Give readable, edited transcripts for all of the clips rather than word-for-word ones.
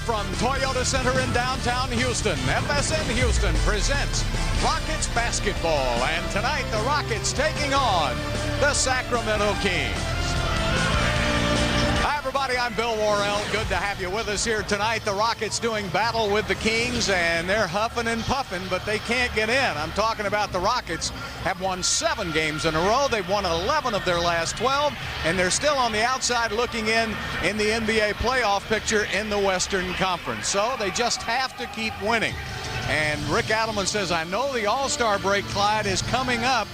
from Toyota Center in downtown Houston, FSN Houston presents Rockets basketball. And tonight, the Rockets taking on the Sacramento Kings. Hi, everybody. I'm Bill Worrell. Good to have you with us here tonight. The Rockets doing battle with the Kings, and they're huffing and puffing, but they can't get in. I'm talking about the Rockets have won 7 games in a row. They've won 11 of their last 12, and they're still on the outside looking in the NBA playoff picture in the Western Conference. So they just have to keep winning. And Rick Adelman says, I know the All-Star break, Clyde, is coming up,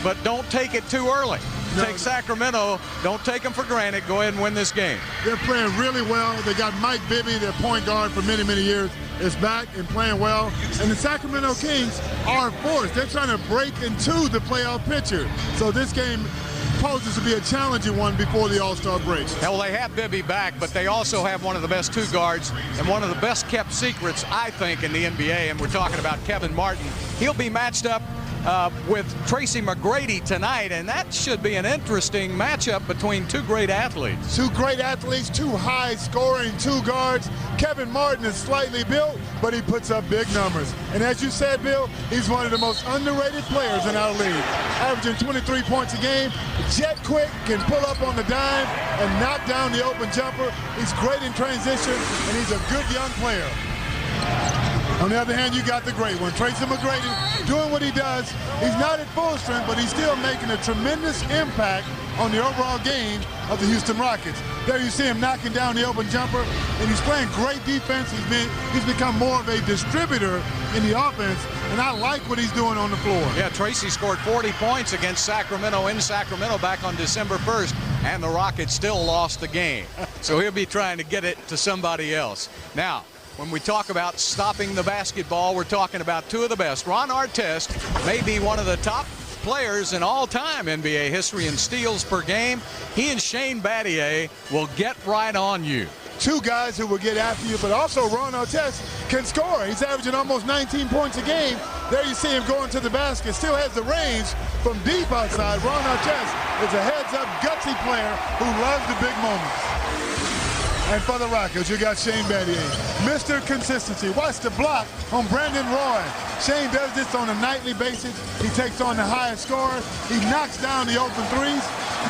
but don't take it too early. No. Take Sacramento. Don't take them for granted. Go ahead and win this game. They're playing really well. They got Mike Bibby, their point guard for many, many years, is back and playing well. And the Sacramento Kings are a force. They're trying to break into the playoff picture. So this game poses to be a challenging one before the All-Star break. Well, they have Bibby back, but they also have one of the best 2 guards and one of the best kept secrets, I think, in the NBA. And we're talking about Kevin Martin. He'll be matched up with Tracy McGrady tonight, and that should be an interesting matchup between 2 great athletes. 2 great athletes, 2 high-scoring 2 guards. Kevin Martin is slightly built, but he puts up big numbers. And as you said, Bill, he's one of the most underrated players in our league. Averaging 23 points a game, jet quick, can pull up on the dime and knock down the open jumper. He's great in transition, and he's a good young player. On the other hand, you got the great one, Tracy McGrady, doing what he does. He's not at full strength, but he's still making a tremendous impact on the overall game of the Houston Rockets. There you see him knocking down the open jumper, and he's playing great defense. He's become more of a distributor in the offense, and I like what he's doing on the floor. Yeah, Tracy scored 40 points against Sacramento in Sacramento back on December 1st, and the Rockets still lost the game. So he'll be trying to get it to somebody else. Now, when we talk about stopping the basketball, we're talking about 2 of the best. Ron Artest may be one of the top players in all-time NBA history in steals per game. He and Shane Battier will get right on you. 2 guys who will get after you, but also Ron Artest can score. He's averaging almost 19 points a game. There you see him going to the basket. Still has the range from deep outside. Ron Artest is a heads-up, gutsy player who loves the big moments. And for the Rockets, you got Shane Battier, Mr. Consistency. Watch the block on Brandon Roy. Shane does this on a nightly basis. He takes on the highest scorer. He knocks down the open threes.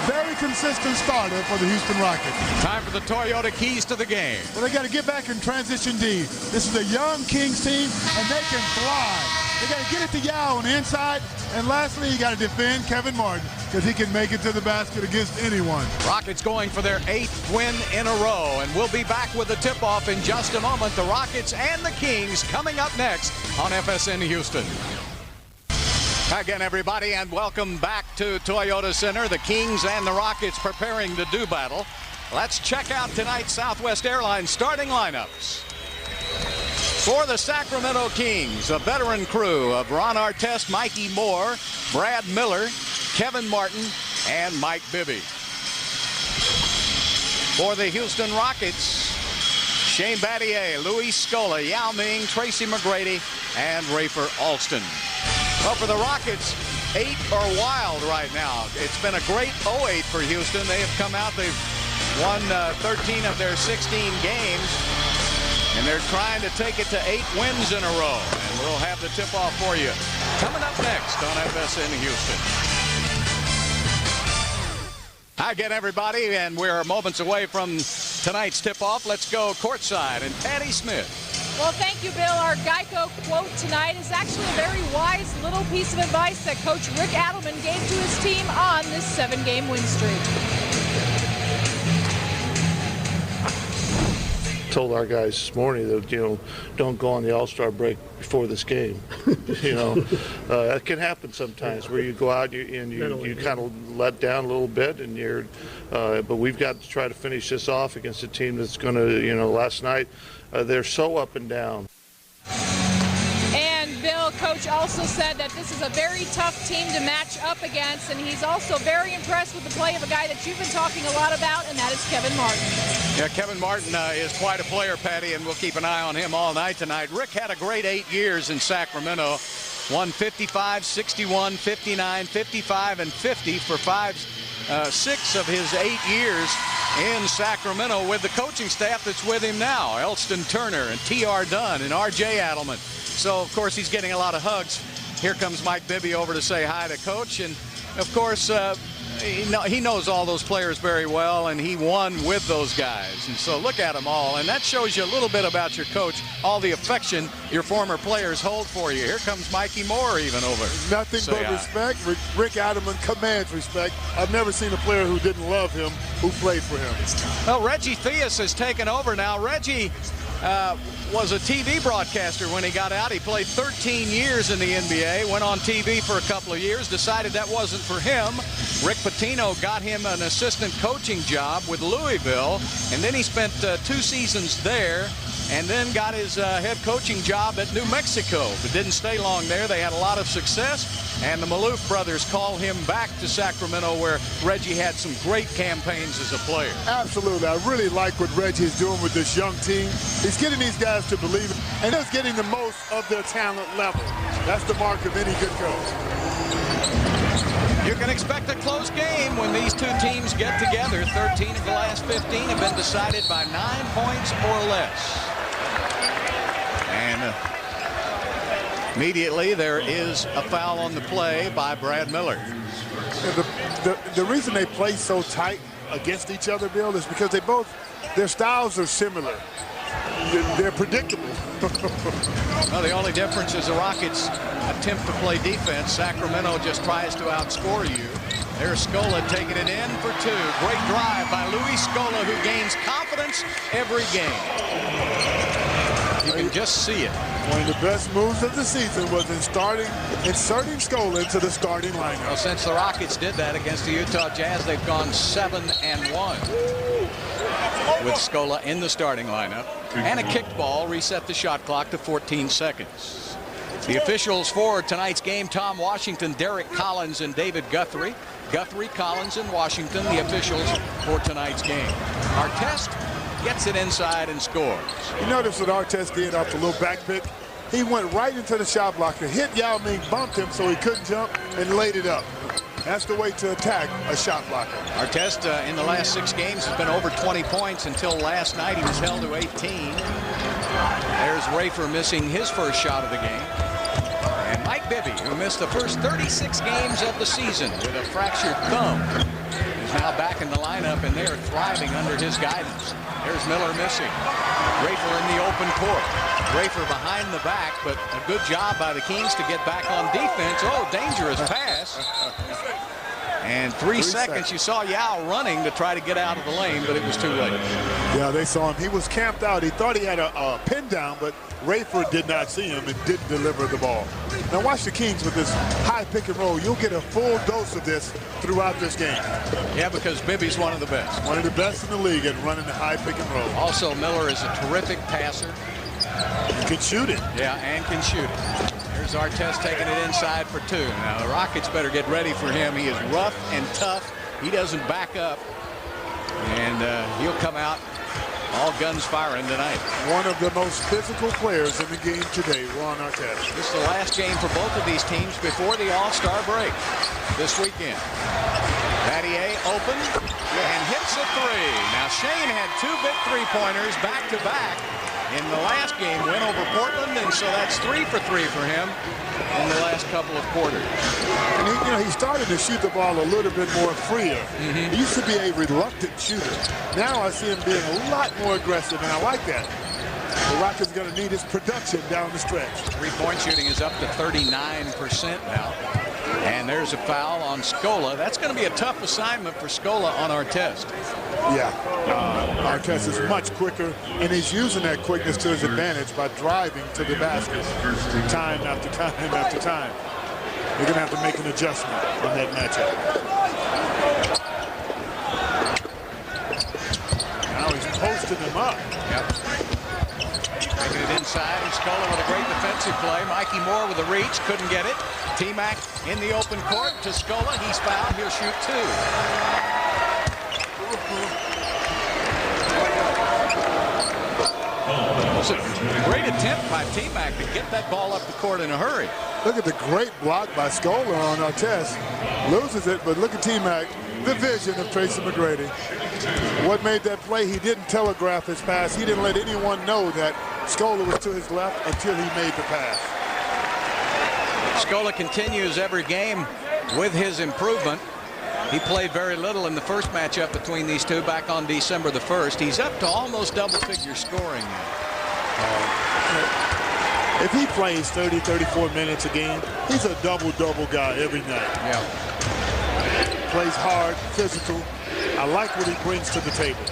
Very consistent starter for the Houston Rockets. Time for the Toyota keys to the game. Well, they got to get back in transition D. This is a young Kings team, and they can fly. They got to get it to Yao on the inside. And lastly, you got to defend Kevin Martin, because he can make it to the basket against anyone. Rockets going for their 8th win in a row, and we'll be back with the tip-off in just a moment. The Rockets and the Kings coming up next on FSN Houston. Hi again, everybody, and welcome back to Toyota Center. The Kings and the Rockets preparing to do battle. Let's check out tonight's Southwest Airlines starting lineups. For the Sacramento Kings, a veteran crew of Ron Artest, Mikey Moore, Brad Miller, Kevin Martin, and Mike Bibby. For the Houston Rockets, Shane Battier, Luis Scola, Yao Ming, Tracy McGrady, and Rafer Alston. Well, for the Rockets, 8 are wild right now. It's been a great 08 for Houston. They have come out, they've won 13 of their 16 games. And they're trying to take it to 8 wins in a row. And we'll have the tip-off for you coming up next on FSN Houston. Hi again, everybody, and we're moments away from tonight's tip-off. Let's go courtside, and Patty Smith. Well, thank you, Bill. Our Geico quote tonight is actually a very wise little piece of advice that Coach Rick Adelman gave to his team on this 7-game win streak. Told our guys this morning that, don't go on the All-Star break before this game. That can happen sometimes where you go out and you kind of let down a little bit, and but we've got to try to finish this off against a team that's going to, last night, they're so up and down. And Bill, Coach also said that this is a very tough team to match up against, and he's also very impressed with the play of a guy that you've been talking a lot about, and that is Kevin Martin. Yeah, Kevin Martin is quite a player, Patty, and we'll keep an eye on him all night tonight. Rick had a great 8 years in Sacramento. Won 55, 61, 59, 55, and 50 for 6 of his 8 years. in Sacramento with the coaching staff that's with him now. Elston Turner and T.R. Dunn and R.J. Adelman. So, of course, he's getting a lot of hugs. Here comes Mike Bibby over to say hi to Coach. And, of course, he knows all those players very well, and he won with those guys. And so look at them all. And that shows you a little bit about your coach, all the affection your former players hold for you. Here comes Mikey Moore even over. Nothing but respect. Rick Adelman commands respect. I've never seen a player who didn't love him who played for him. Well, Reggie Theus has taken over now. Reggie was a TV broadcaster when he got out. He played 13 years in the NBA, went on TV for a couple of years, decided that wasn't for him. Rick Pitino got him an assistant coaching job with Louisville, and then he spent 2 seasons there, and then got his head coaching job at New Mexico, but didn't stay long there. They had a lot of success, and the Maloof brothers called him back to Sacramento, where Reggie had some great campaigns as a player. Absolutely. I really like what Reggie's doing with this young team. He's getting these guys to believe it, and he's getting the most of their talent level. That's the mark of any good coach. You can expect a close game when these two teams get together. 13 of the last 15 have been decided by 9 points or less. And immediately there is a foul on the play by Brad Miller. The reason they play so tight against each other, Bill, is because their styles are similar. They're predictable. Well, the only difference is the Rockets attempt to play defense. Sacramento just tries to outscore you. There's Scola taking it in for 2. Great drive by Luis Scola, who gains confidence every game. You can just see it. One of the best moves of the season was inserting Scola into the starting lineup. Well, since the Rockets did that against the Utah Jazz, they've gone 7-1 with Scola in the starting lineup. And a kicked ball reset the shot clock to 14 seconds. The officials for tonight's game: Tom Washington, Derek Collins, and David Guthrie. Guthrie, Collins, and Washington, the officials for tonight's game. Artest gets it inside and scores. You notice what Artest did off the little back pick? He went right into the shot blocker, hit Yao Ming, bumped him so he couldn't jump, and laid it up. That's the way to attack a shot blocker. Artest in the last 6 games has been over 20 points until last night. He was held to 18. There's Rafer missing his first shot of the game. And Mike Bibby, who missed the first 36 games of the season with a fractured thumb, is now back in the lineup, and they're thriving under his guidance. There's Miller missing. Rafer in the open court. Rafer behind the back, but a good job by the Kings to get back on defense. Oh, dangerous pass. And 3 seconds. You saw Yao running to try to get out of the lane, but it was too late. Yeah, they saw him. He was camped out. He thought he had a pin down, but Rafer did not see him and didn't deliver the ball. Now watch the Kings with this high pick and roll. You'll get a full dose of this throughout this game. Yeah, because Bibby's one of the best. One of the best in the league at running the high pick and roll. Also, Miller is a terrific passer. He can shoot it. Yeah, and can shoot it. There's Artest taking it inside for 2. Now, the Rockets better get ready for him. He is rough and tough. He doesn't back up. And he'll come out all guns firing tonight. One of the most physical players in the game today, Ron Artest. This is the last game for both of these teams before the All-Star break this weekend. Battier open and hits a 3. Now, Shane had 2 big three-pointers back-to-back in the last game, win over Portland, and so that's 3 for 3 for him in the last couple of quarters. And he started to shoot the ball a little bit more freer. He used to be a reluctant shooter. Now I see him being a lot more aggressive, and I like that. The Rockets going to need his production down the stretch. 3-point shooting is up to 39% now. And there's a foul on Scola. That's going to be a tough assignment for Scola on Artest. Yeah, Artest is much quicker, and he's using that quickness to his advantage by driving to the basket time after time after time. They're going to have to make an adjustment on that matchup. Now he's posting him up. Yep. Taking it inside, and Scola with a great defensive play. Mikey Moore with a reach, couldn't get it. T-Mac in the open court to Scola. He's fouled. He'll shoot 2. It was a great attempt by T-Mac to get that ball up the court in a hurry. Look at the great block by Scola on Artest. Loses it, but look at T-Mac. The vision of Tracy McGrady. What made that play? He didn't telegraph his pass. He didn't let anyone know that Scola was to his left until he made the pass. Scola continues every game with his improvement. He played very little in the first matchup between these two back on December the 1st. He's up to almost double-figure scoring. If he plays 30, 34 minutes a game, he's a double-double guy every night. Yeah. Plays hard, physical. I like what he brings to the table.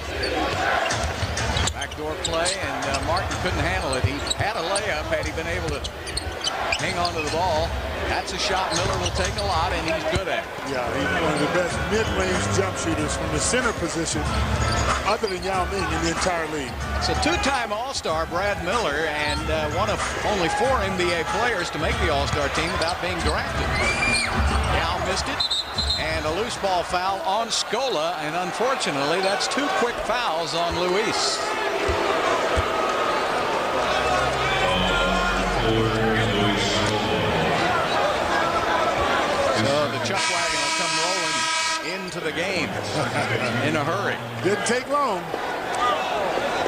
Backdoor play, and Martin couldn't handle it. He had a layup had he been able to hang on to the ball. That's a shot Miller will take a lot, and he's good at it. Yeah, he's one of the best mid-range jump shooters from the center position, other than Yao Ming, in the entire league. It's a two-time All-Star, Brad Miller, and one of only 4 NBA players to make the All-Star team without being drafted. Yao missed it, and a loose ball foul on Scola, and unfortunately, that's 2 quick fouls on Luis. So the Chuck Wagon will come rolling into the game in a hurry. Didn't take long.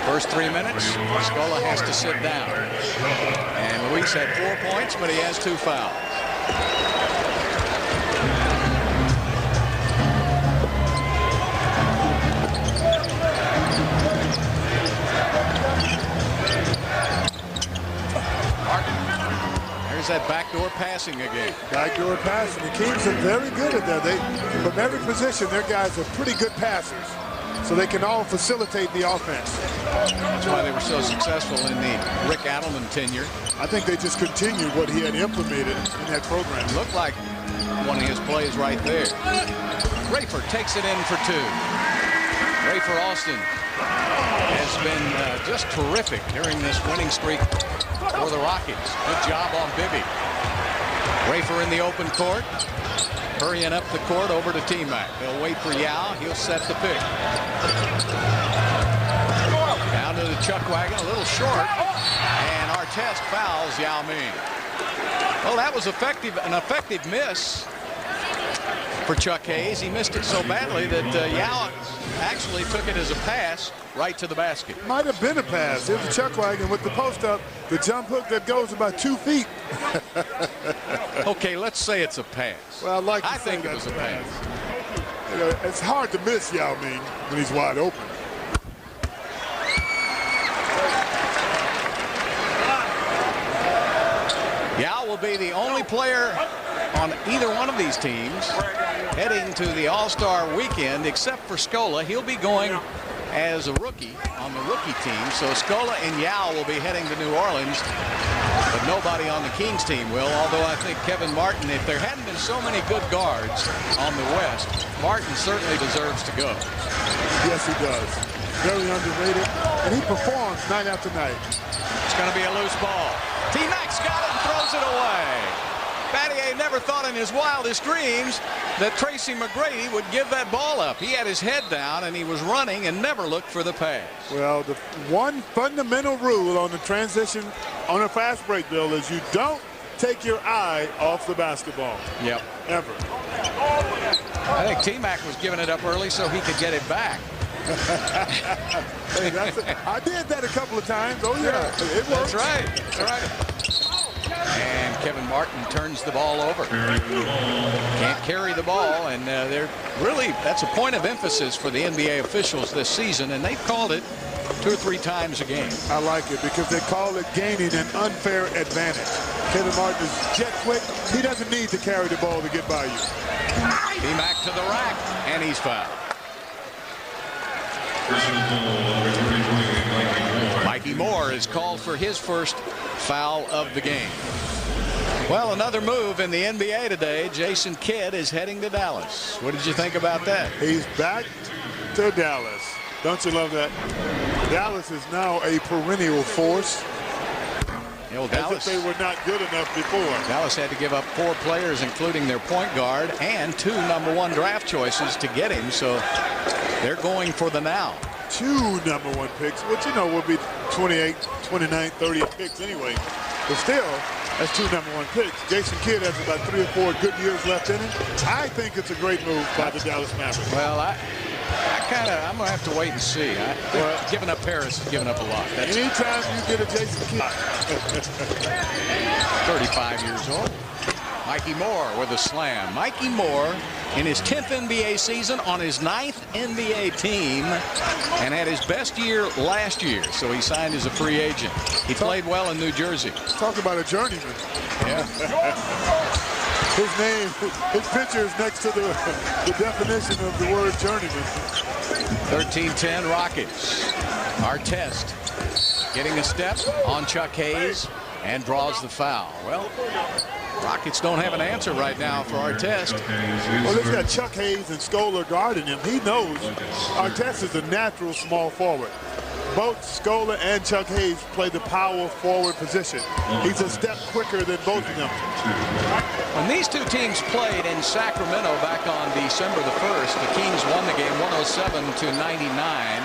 First 3 minutes, Scola has to sit down. And Luis had 4 points, but he has 2 fouls. There's that backdoor passing again. Backdoor passing. The Kings are very good at that. From every position, their guys are pretty good passers. So they can all facilitate the offense. That's why they were so successful in the Rick Adelman tenure. I think they just continued what he had implemented in that program. Looked like one of his plays right there. Rafer takes it in for 2. Rafer Alston has been just terrific during this winning streak for the Rockets. Good job on Bibby. Rafer in the open court. Hurrying up the court over to T-Mac. They'll wait for Yao. He'll set the pick. Down to the Chuck Wagon, a little short. And Artest fouls Yao Ming. Well, that was an effective miss for Chuck Hayes. He missed it so badly that Yao actually took it as a pass right to the basket. Might have been a pass. Here's the Chuck Wagon with the post up, the jump hook that goes about 2 feet. Okay, let's say it's a pass. Well, I think it was a pass. You know, it's hard to miss Yao Ming when he's wide open. Yao will be the only player on either one of these teams heading to the All-Star weekend, except for Scola. He'll be going as a rookie on the rookie team. So Scola and Yao will be heading to New Orleans, but nobody on the Kings team will. Although I think Kevin Martin, if there hadn't been so many good guards on the West, Martin certainly deserves to go. Yes, he does. Very underrated, and he performs night after night. It's going to be a loose ball. T-Mac's got it and throws it away. Battier never thought in his wildest dreams that Tracy McGrady would give that ball up. He had his head down and he was running and never looked for the pass. Well, the one fundamental rule on the transition on a fast break, Bill, is you don't take your eye off the basketball. Yep. Ever. I think T-Mac was giving it up early so he could get it back. Hey, I did that a couple of times. Oh, yeah. It works. That's right. That's right. And Kevin Martin turns the ball over. Can't carry the ball, and they're really, that's a point of emphasis for the NBA officials this season, and they've called it 2 or 3 times a game. I like it because they call it gaining an unfair advantage. Kevin Martin is jet quick. He doesn't need to carry the ball to get by you. T-Mac to the rack, and he's fouled. Mikey Moore is called for his first foul of the game. Well, another move in the NBA today. Jason Kidd is heading to Dallas. What did you think about that? He's back to Dallas. Don't you love that? Dallas is now a perennial force. You know, Dallas, as if they were not good enough before. Dallas had to give up 4 players, including their point guard, and 2 #1 draft choices to get him. So they're going for the now. 2 #1 picks, which, you know, will be 28, 29, 30 picks anyway. But still, That's 2 number 1 picks. Jason Kidd has about 3 or 4 good years left in him. I think it's a great move by the Dallas Mavericks. Well, I'm going to have to wait and see. Giving up Harris is giving up a lot. Anytime you get a Jason Kidd. 35 years old. Mikey Moore with a slam. Mikey Moore in his 10th NBA season on his 9th NBA team and had his best year last year. So he signed as a free agent. He played well in New Jersey. Talk about a journeyman. Yeah. His name, his picture is next to the definition of the word journeyman. 13-10 Rockets. Artest getting a step on Chuck Hayes and draws the foul. Well, Rockets don't have an answer right now for Artest. Well, they've got Chuck Hayes and Scola guarding him. He knows Artest is a natural small forward. Both Scola and Chuck Hayes play the power forward position. He's a step quicker than both of them. When these two teams played in Sacramento back on December the 1st, the Kings won the game 107-99.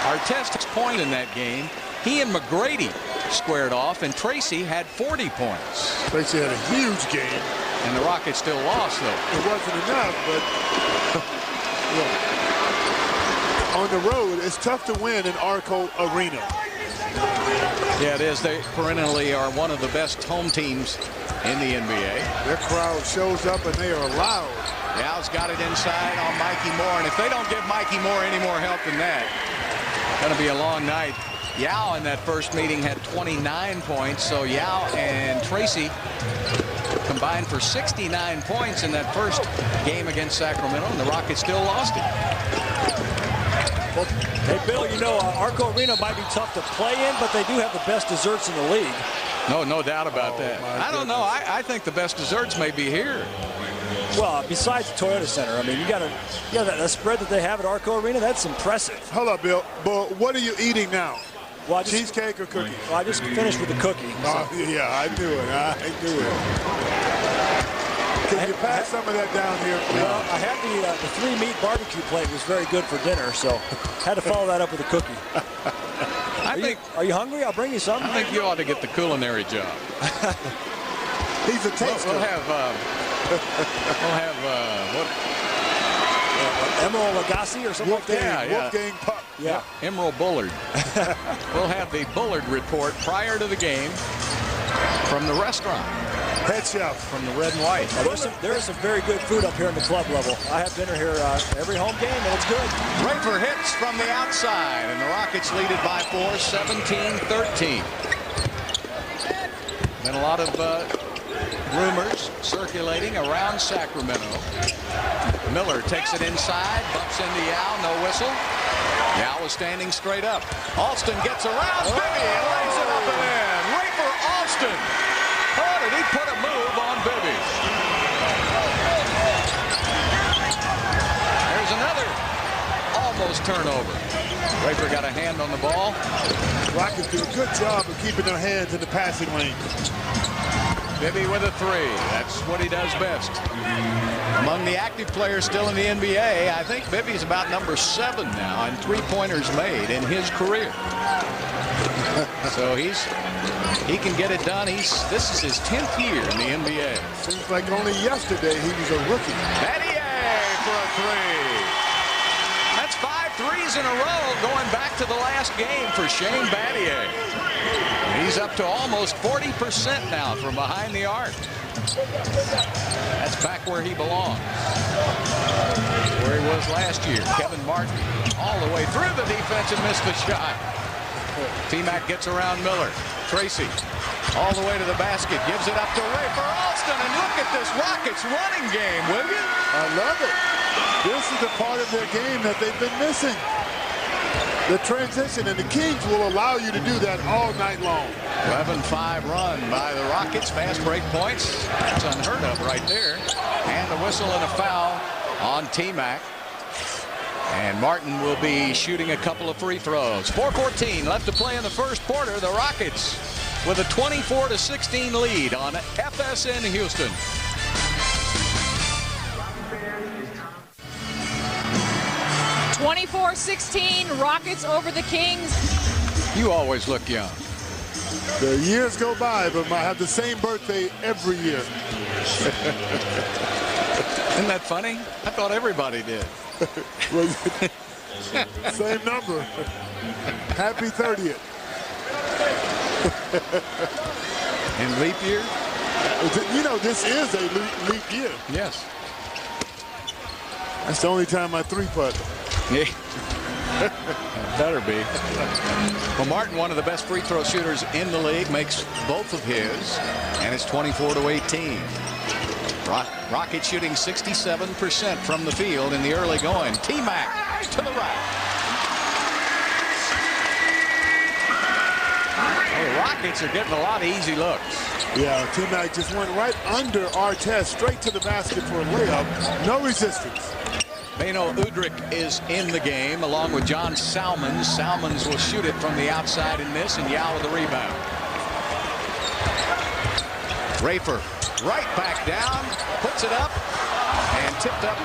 Artest's point in that game, he and McGrady squared off, and Tracy had 40 points. Tracy had a huge game. And the Rockets still lost, though. It wasn't enough, but on the road, it's tough to win in Arco Arena. Yeah, it is. They perennially are one of the best home teams in the NBA. Their crowd shows up, and they are loud. Yow's got it inside on Mikey Moore, and if they don't give Mikey Moore any more help than that, it's going to be a long night. Yow in that first meeting had 29 points, so Yow and Tracy combined for 69 points in that first game against Sacramento, and the Rockets still lost it. Well, hey, Bill, you know, Arco Arena might be tough to play in, but they do have the best desserts in the league. No doubt about that. I don't know. I think the best desserts may be here. Well, besides the Toyota Center, I mean, you got that spread that they have at Arco Arena. That's impressive. Hold up, Bill. But what are you eating now? Well, cheesecake or cookie? Well, I just finished with the cookie. Oh, yeah, I knew it. Can you pass some of that down here? Well, I had the 3-meat barbecue plate. Was very good for dinner, so had to follow that up with a cookie. Are you hungry? I'll bring you some. I think you ought to get the culinary job. He's a taster. We'll have what? Emerald Lagasse or something like that? Wolfgang Puck. Yeah. Emerald Bullard. We'll have the Bullard report prior to the game from the restaurant. Head chef. From the Red and White. There is some very good food up here in the club level. I have dinner here every home game, and it's good. Rafer hits from the outside, and the Rockets lead it by 4, 17-13. Been a lot of rumors circulating around Sacramento. Miller takes it inside, bumps into Yao, no whistle. Yao is standing straight up. Alston gets around Bibby and lays it up and in. Rafer Alston. Oh, did he put a move on Bibby? There's another almost turnover. Rafer got a hand on the ball. Rockets do a good job of keeping their hands in the passing lane. Bibby with a 3. That's what he does best. Among the active players still in the NBA, I think Bibby's about number 7 now in 3-pointers made in his career. So he can get it done. This is his 10th year in the NBA. Seems like only yesterday he was a rookie. Battier for a 3. That's 5 threes in a row going back to the last game for Shane Battier. He's up to almost 40% now from behind the arc. That's back where he belongs. Where he was last year. Kevin Martin all the way through the defense and missed the shot. T-Mac gets around Miller. Tracy all the way to the basket. Gives it up to Rafer Alston. And look at this Rockets running game, will you? I love it. This is the part of their game that they've been missing. The transition, and the Kings will allow you to do that all night long. 11-5 run by the Rockets. Fast break points. That's unheard of right there. And a whistle and a foul on T-Mac. And Martin will be shooting a couple of free throws. 4:14 left to play in the first quarter. The Rockets with a 24-16 lead on FSN Houston. (24-16) Rockets over the Kings. You always look young. The years go by, but I have the same birthday every year. Isn't that funny? I thought everybody did. Same number. Happy 30th. In leap year? You know, this is a leap year. Yes. That's the only time I three-putt. Yeah. Better be. Well, Martin, one of the best free throw shooters in the league, makes both of his, and it's 24-18. Rockets shooting 67% from the field in the early going. T-Mac to the right. Well, the Rockets are getting a lot of easy looks. Yeah, T-Mac just went right under Artest, straight to the basket for a layup. No resistance. Beno Udrih is in the game along with John Salmons. Salmons will shoot it from the outside in this, and Yao with the rebound. Rafer right back down, puts it up, and tipped up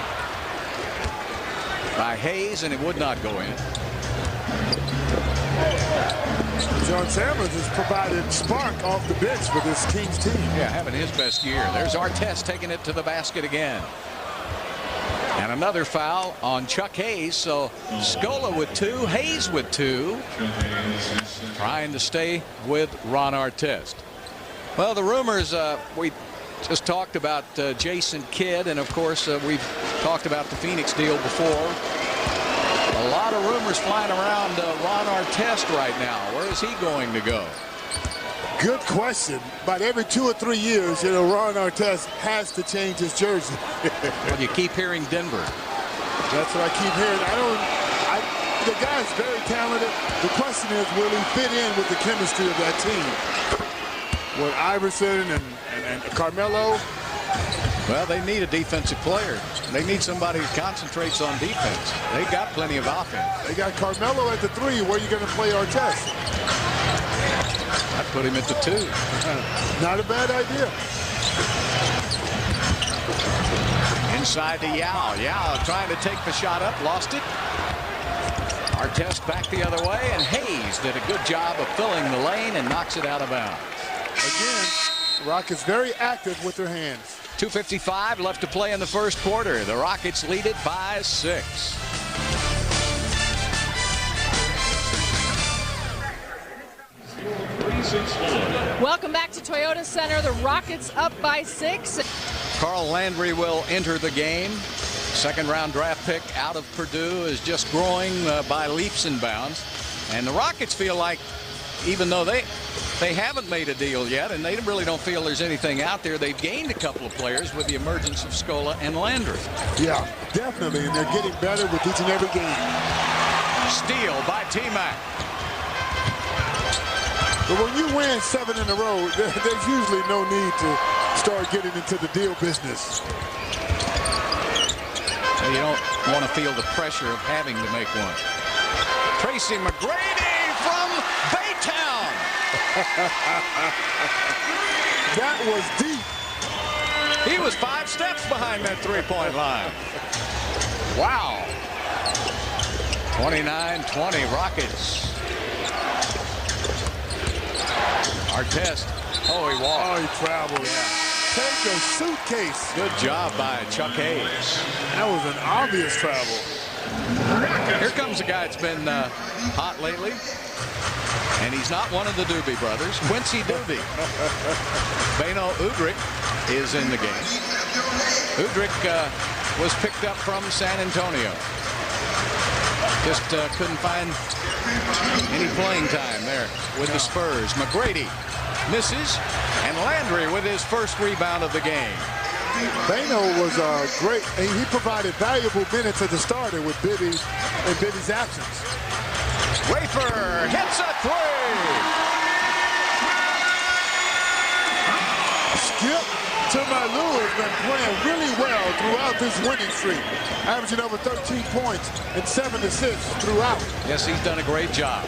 by Hayes, and it would not go in. John Salmons has provided spark off the bench for this Kings team. Yeah, having his best year. There's Artest taking it to the basket again. And another foul on Chuck Hayes. So Scola with 2, Hayes with 2, trying to stay with Ron Artest. Well, the rumors, we just talked about Jason Kidd, and of course we've talked about the Phoenix deal before. A lot of rumors flying around Ron Artest right now. Where is he going to go? Good question. About every 2 or 3 years, you know, Ron Artest has to change his jersey. Well, you keep hearing Denver. That's what I keep hearing. The guy's very talented. The question is, will he fit in with the chemistry of that team? With Iverson and Carmelo? Well, they need a defensive player. They need somebody who concentrates on defense. They got plenty of offense. They got Carmelo at the 3. Where are you going to play Artest? I'd put him at the 2. Not a bad idea. Inside to Yao. Yao trying to take the shot up, lost it. Artest back the other way, and Hayes did a good job of filling the lane and knocks it out of bounds. Again, Rockets very active with their hands. 2:55 left to play in the first quarter. The Rockets lead it by 6. Welcome back to Toyota Center. The Rockets up by 6. Carl Landry will enter the game. Second-round draft pick out of Purdue is just growing by leaps and bounds. And the Rockets feel like, even though they haven't made a deal yet, and they really don't feel there's anything out there, they've gained a couple of players with the emergence of Scola and Landry. Yeah, definitely, and they're getting better with each and every game. Steal by T-Mac. But when you win 7 in a row, there's usually no need to start getting into the deal business. So you don't want to feel the pressure of having to make one. Tracy McGrady from Baytown. That was deep. He was 5 steps behind that three-point line. Wow. 29-20 Rockets. Artest. Oh, he walked. Oh, he traveled. Yeah. Take a suitcase. Good job by Chuck Hayes. That was an obvious travel. Here comes a guy that's been hot lately. And he's not one of the Doobie brothers. Quincy Doobie. Beno Udrih is in the game. Udrih was picked up from San Antonio. Just couldn't find any playing time there with the Spurs. McGrady misses, and Landry with his first rebound of the game. Beno was great. He provided valuable minutes as a starter with Bibby in Bibby's absence. Rafer hits a 3. Skip Tumalu has been playing really well throughout this winning streak, averaging over 13 points and 7 assists throughout. Yes, he's done a great job.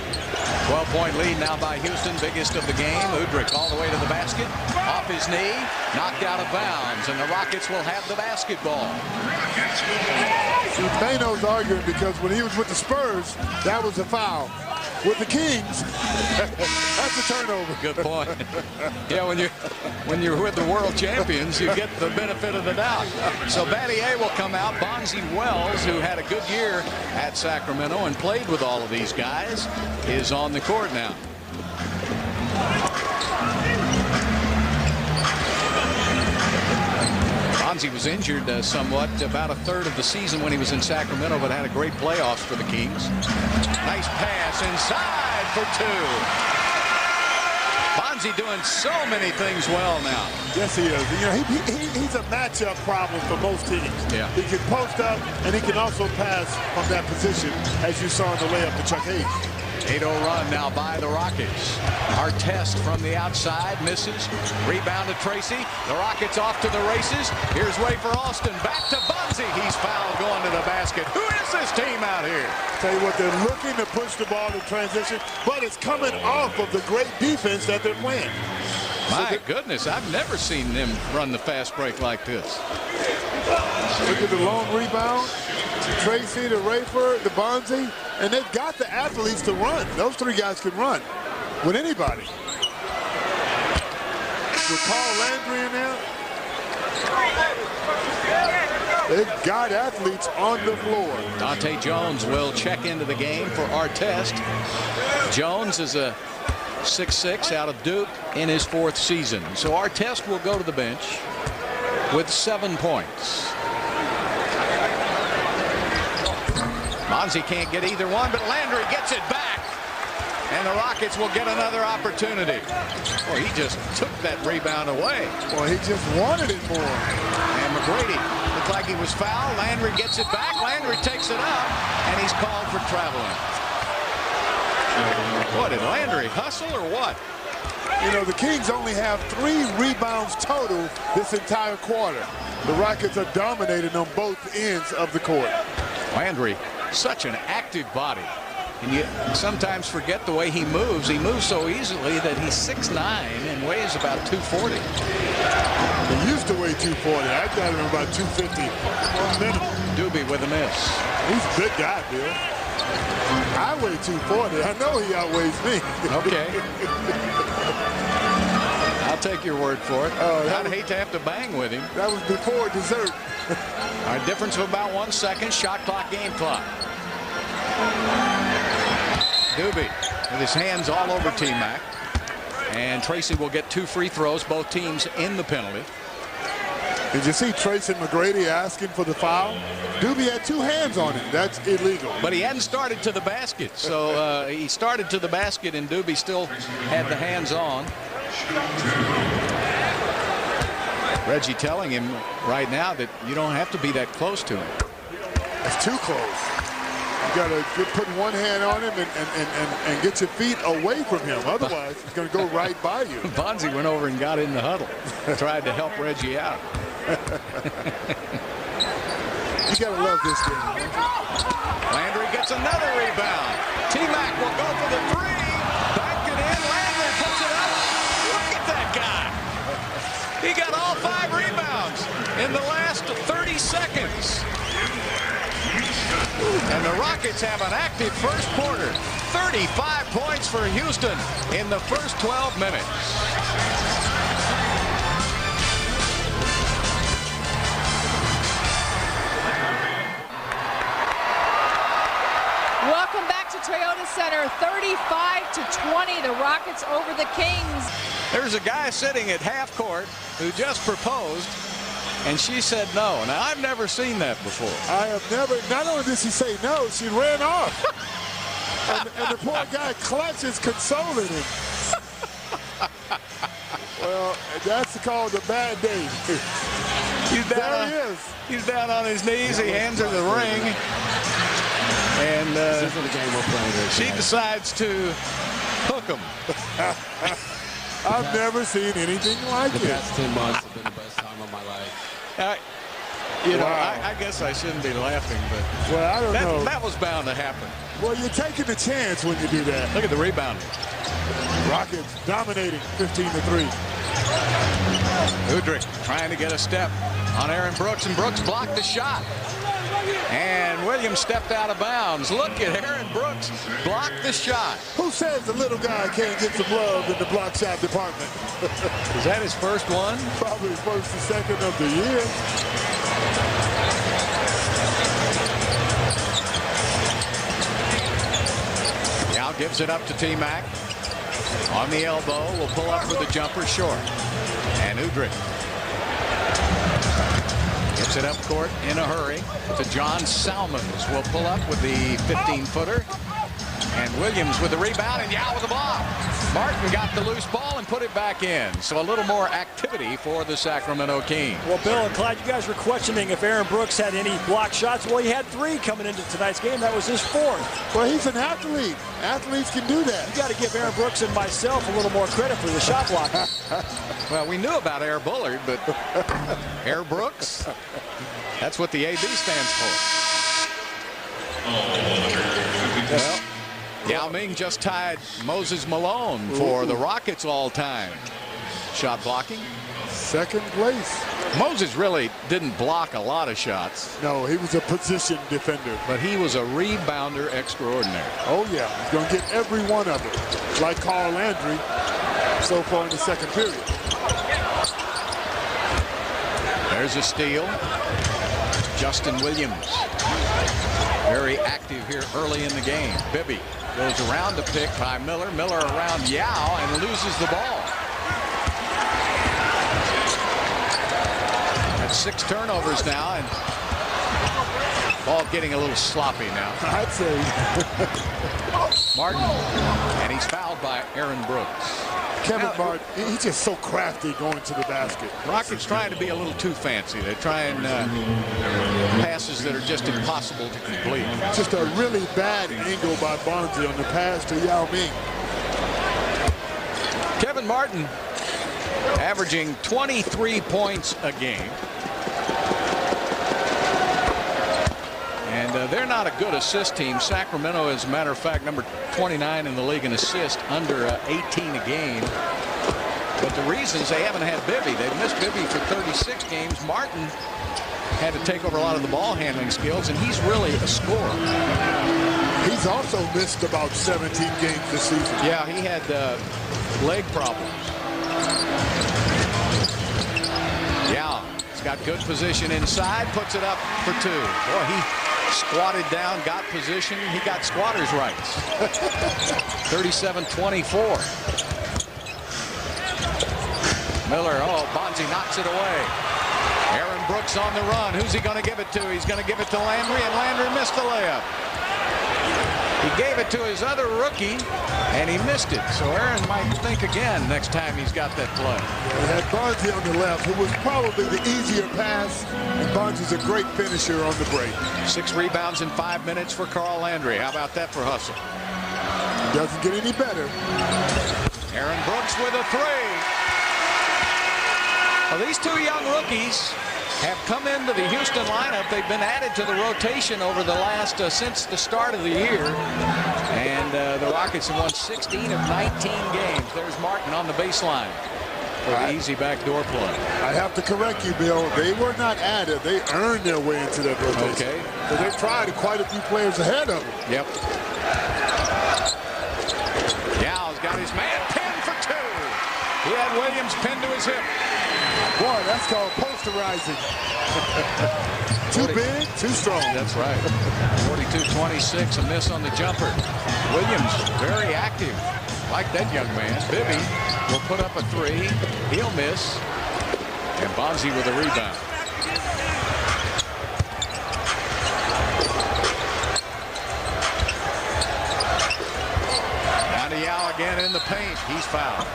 12-point lead now by Houston, biggest of the game. Udrih all the way to the basket, off his knee, knocked out of bounds, and the Rockets will have the basketball. See, Beno's arguing because when he was with the Spurs, that was a foul. with the Kings, that's a turnover. Good point. Yeah, when you're with the world champions, you get the benefit of the doubt. So Battier will come out. Bonzi Wells, who had a good year at Sacramento and played with all of these guys, is on the court now. Bonzi was injured somewhat about a third of the season when he was in Sacramento, but had a great playoffs for the Kings. Nice pass inside for two. Bonzi doing so many things well now. Yes, he is. You know, he's a matchup problem for most teams. Yeah. He can post up, and he can also pass from that position, as you saw in the layup to Chuck Hayes. 8-0 run now by the Rockets. Artest from the outside misses. Rebound to Tracy. The Rockets off to the races. Here's Wafer Alston. Back to Bonzi. He's fouled going to the basket. Who is this team out here? Tell you what, they're looking to push the ball in transition, but it's coming off of the great defense that they're playing. My goodness, I've never seen them run the fast break like this. Look at the long rebound. Tracy, the Rayford, the Bonzi, and they've got the athletes to run. Those three guys can run with anybody. With Carl Landry in there, they've got athletes on the floor. Dante Jones will check into the game for Artest. Jones is a 6'6" out of Duke in his 4th season. So Artest will go to the bench with 7 points. Bonzi can't get either one, but Landry gets it back. And the Rockets will get another opportunity. Well, he just took that rebound away. Well, he just wanted it more. And McGrady looked like he was fouled. Landry gets it back. Landry takes it up, and he's called for traveling. What, did Landry hustle or what? You know, the Kings only have 3 rebounds total this entire quarter. The Rockets are dominating on both ends of the court. Landry, such an active body. And you sometimes forget the way he moves. He moves so easily that he's 6'9" and weighs about 240. He used to weigh 240. I got him about 250. Minimum. Doobie with a miss. He's a big guy, Bill. I weigh 240. I know he outweighs me. Okay. I'll take your word for it. I'd hate to have to bang with him. That was before dessert. Our difference of about 1 second. Shot clock, game clock. Doobie with his hands all over T-Mac. And Tracy will get 2 free throws, both teams in the penalty. Did you see Tracy McGrady asking for the foul? Doobie had 2 hands on him. That's illegal. But he hadn't started to the basket. So he started to the basket, and Doobie still had the hands on. Reggie telling him right now that you don't have to be that close to him. It's too close. You got to put one hand on him and get your feet away from him. Otherwise, he's going to go right by you. Bonzi went over and got in the huddle. Tried to help Reggie out. You got to love this game. Landry gets another rebound. T-Mac will go for the 3. Back it in. Landry puts it up. Look at that guy. He got all 5 rebounds in the last 30 seconds. And the Rockets have an active first quarter. 35 points for Houston in the first 12 minutes. Welcome back to Toyota Center. 35-20, the Rockets over the Kings. There's a guy sitting at half court who just proposed, and she said no. Now, I've never seen that before. I have never. Not only did she say no, she ran off. and the poor guy clutches, consoling him. Well, that's called a bad day. He's down on his knees. He hands her the ring. And she decides to hook him. I've never seen anything like it. The past 10 months have been the best time of my life. You know, I guess I shouldn't be laughing, but well, I don't know. That was bound to happen. Well, you're taking a chance when you do that. Look at the rebounding. Rockets dominating 15-3. Udrih trying to get a step on Aaron Brooks, and Brooks blocked the shot. And Williams stepped out of bounds. Look at Aaron Brooks block the shot. Who says the little guy can't get some love in the block shot department? Is that his first one? Probably first and second of the year. Now gives it up to T-Mac. On the elbow, will pull up for the jumper short. And Udrih gets it up court in a hurry to John Salmons. Will pull up with the 15-footer. And Williams with the rebound and Yao with the block. Martin got the loose ball and put it back in. So a little more activity for the Sacramento Kings. Well, Bill and Clyde, you guys were questioning if Aaron Brooks had any block shots. Well, he had 3 coming into tonight's game. That was his 4th. Well, he's an athlete. Athletes can do that. You got to give Aaron Brooks and myself a little more credit for the shot blocking. Well, we knew about Air Bullard, but Air Brooks, that's what the AB stands for. Well, Yao Ming just tied Moses Malone for the Rockets all-time shot blocking. Second place. Moses really didn't block a lot of shots. No, he was a position defender. But he was a rebounder extraordinary. Oh, yeah. He's going to get every one of them, like Carl Landry so far in the second period. There's a steal. Justin Williams, very active here early in the game. Bibby goes around to pick by Miller. Miller around Yao and loses the ball. That's 6 turnovers now, and ball getting a little sloppy now. I'd say. Martin, and he's fouled by Aaron Brooks. Kevin Martin, he's just so crafty going to the basket. Rockets trying to be a little too fancy. They're trying passes that are just impossible to complete. Just a really bad angle by Bonzi on the pass to Yao Ming. Kevin Martin averaging 23 points a game. And they're not a good assist team. Sacramento, as a matter of fact, number 29 in the league in assist, under 18 a game. But the reasons they haven't had Bibby, they've missed Bibby for 36 games. Martin had to take over a lot of the ball handling skills, and he's really a scorer. He's also missed about 17 games this season. Yeah, he had leg problems. Yeah, he's got good position inside, puts it up for 2. Boy, he squatted down, got position. He got squatters' rights. 37-24. Miller, Bonzi knocks it away. Aaron Brooks on the run. Who's he going to give it to? He's going to give it to Landry, and Landry missed the layup. He gave it to his other rookie, and he missed it. So Aaron might think again next time he's got that play. He had Bonzi on the left, who was probably the easier pass, and Bonzi's a great finisher on the break. 6 rebounds in 5 minutes for Carl Landry. How about that for Hustle? Doesn't get any better. Aaron Brooks with a 3. Well, these 2 young rookies have come into the Houston lineup. They've been added to the rotation over the last since the start of the year. And the Rockets have won 16 of 19 games. There's Martin on the baseline for the easy backdoor play. I have to correct you, Bill. They were not added. They earned their way into that rotation. Okay. But they've tried quite a few players ahead of them. Yep. Yao's got his man pinned for 2. He had Williams pinned to his hip. Boy, that's called posterizing. Too big, too strong. That's right. 42-26, a miss on the jumper. Williams, very active. Like that young man. Bibby will put up a 3. He'll miss. And Bonzi with a rebound. Now to Yao again in the paint. He's fouled.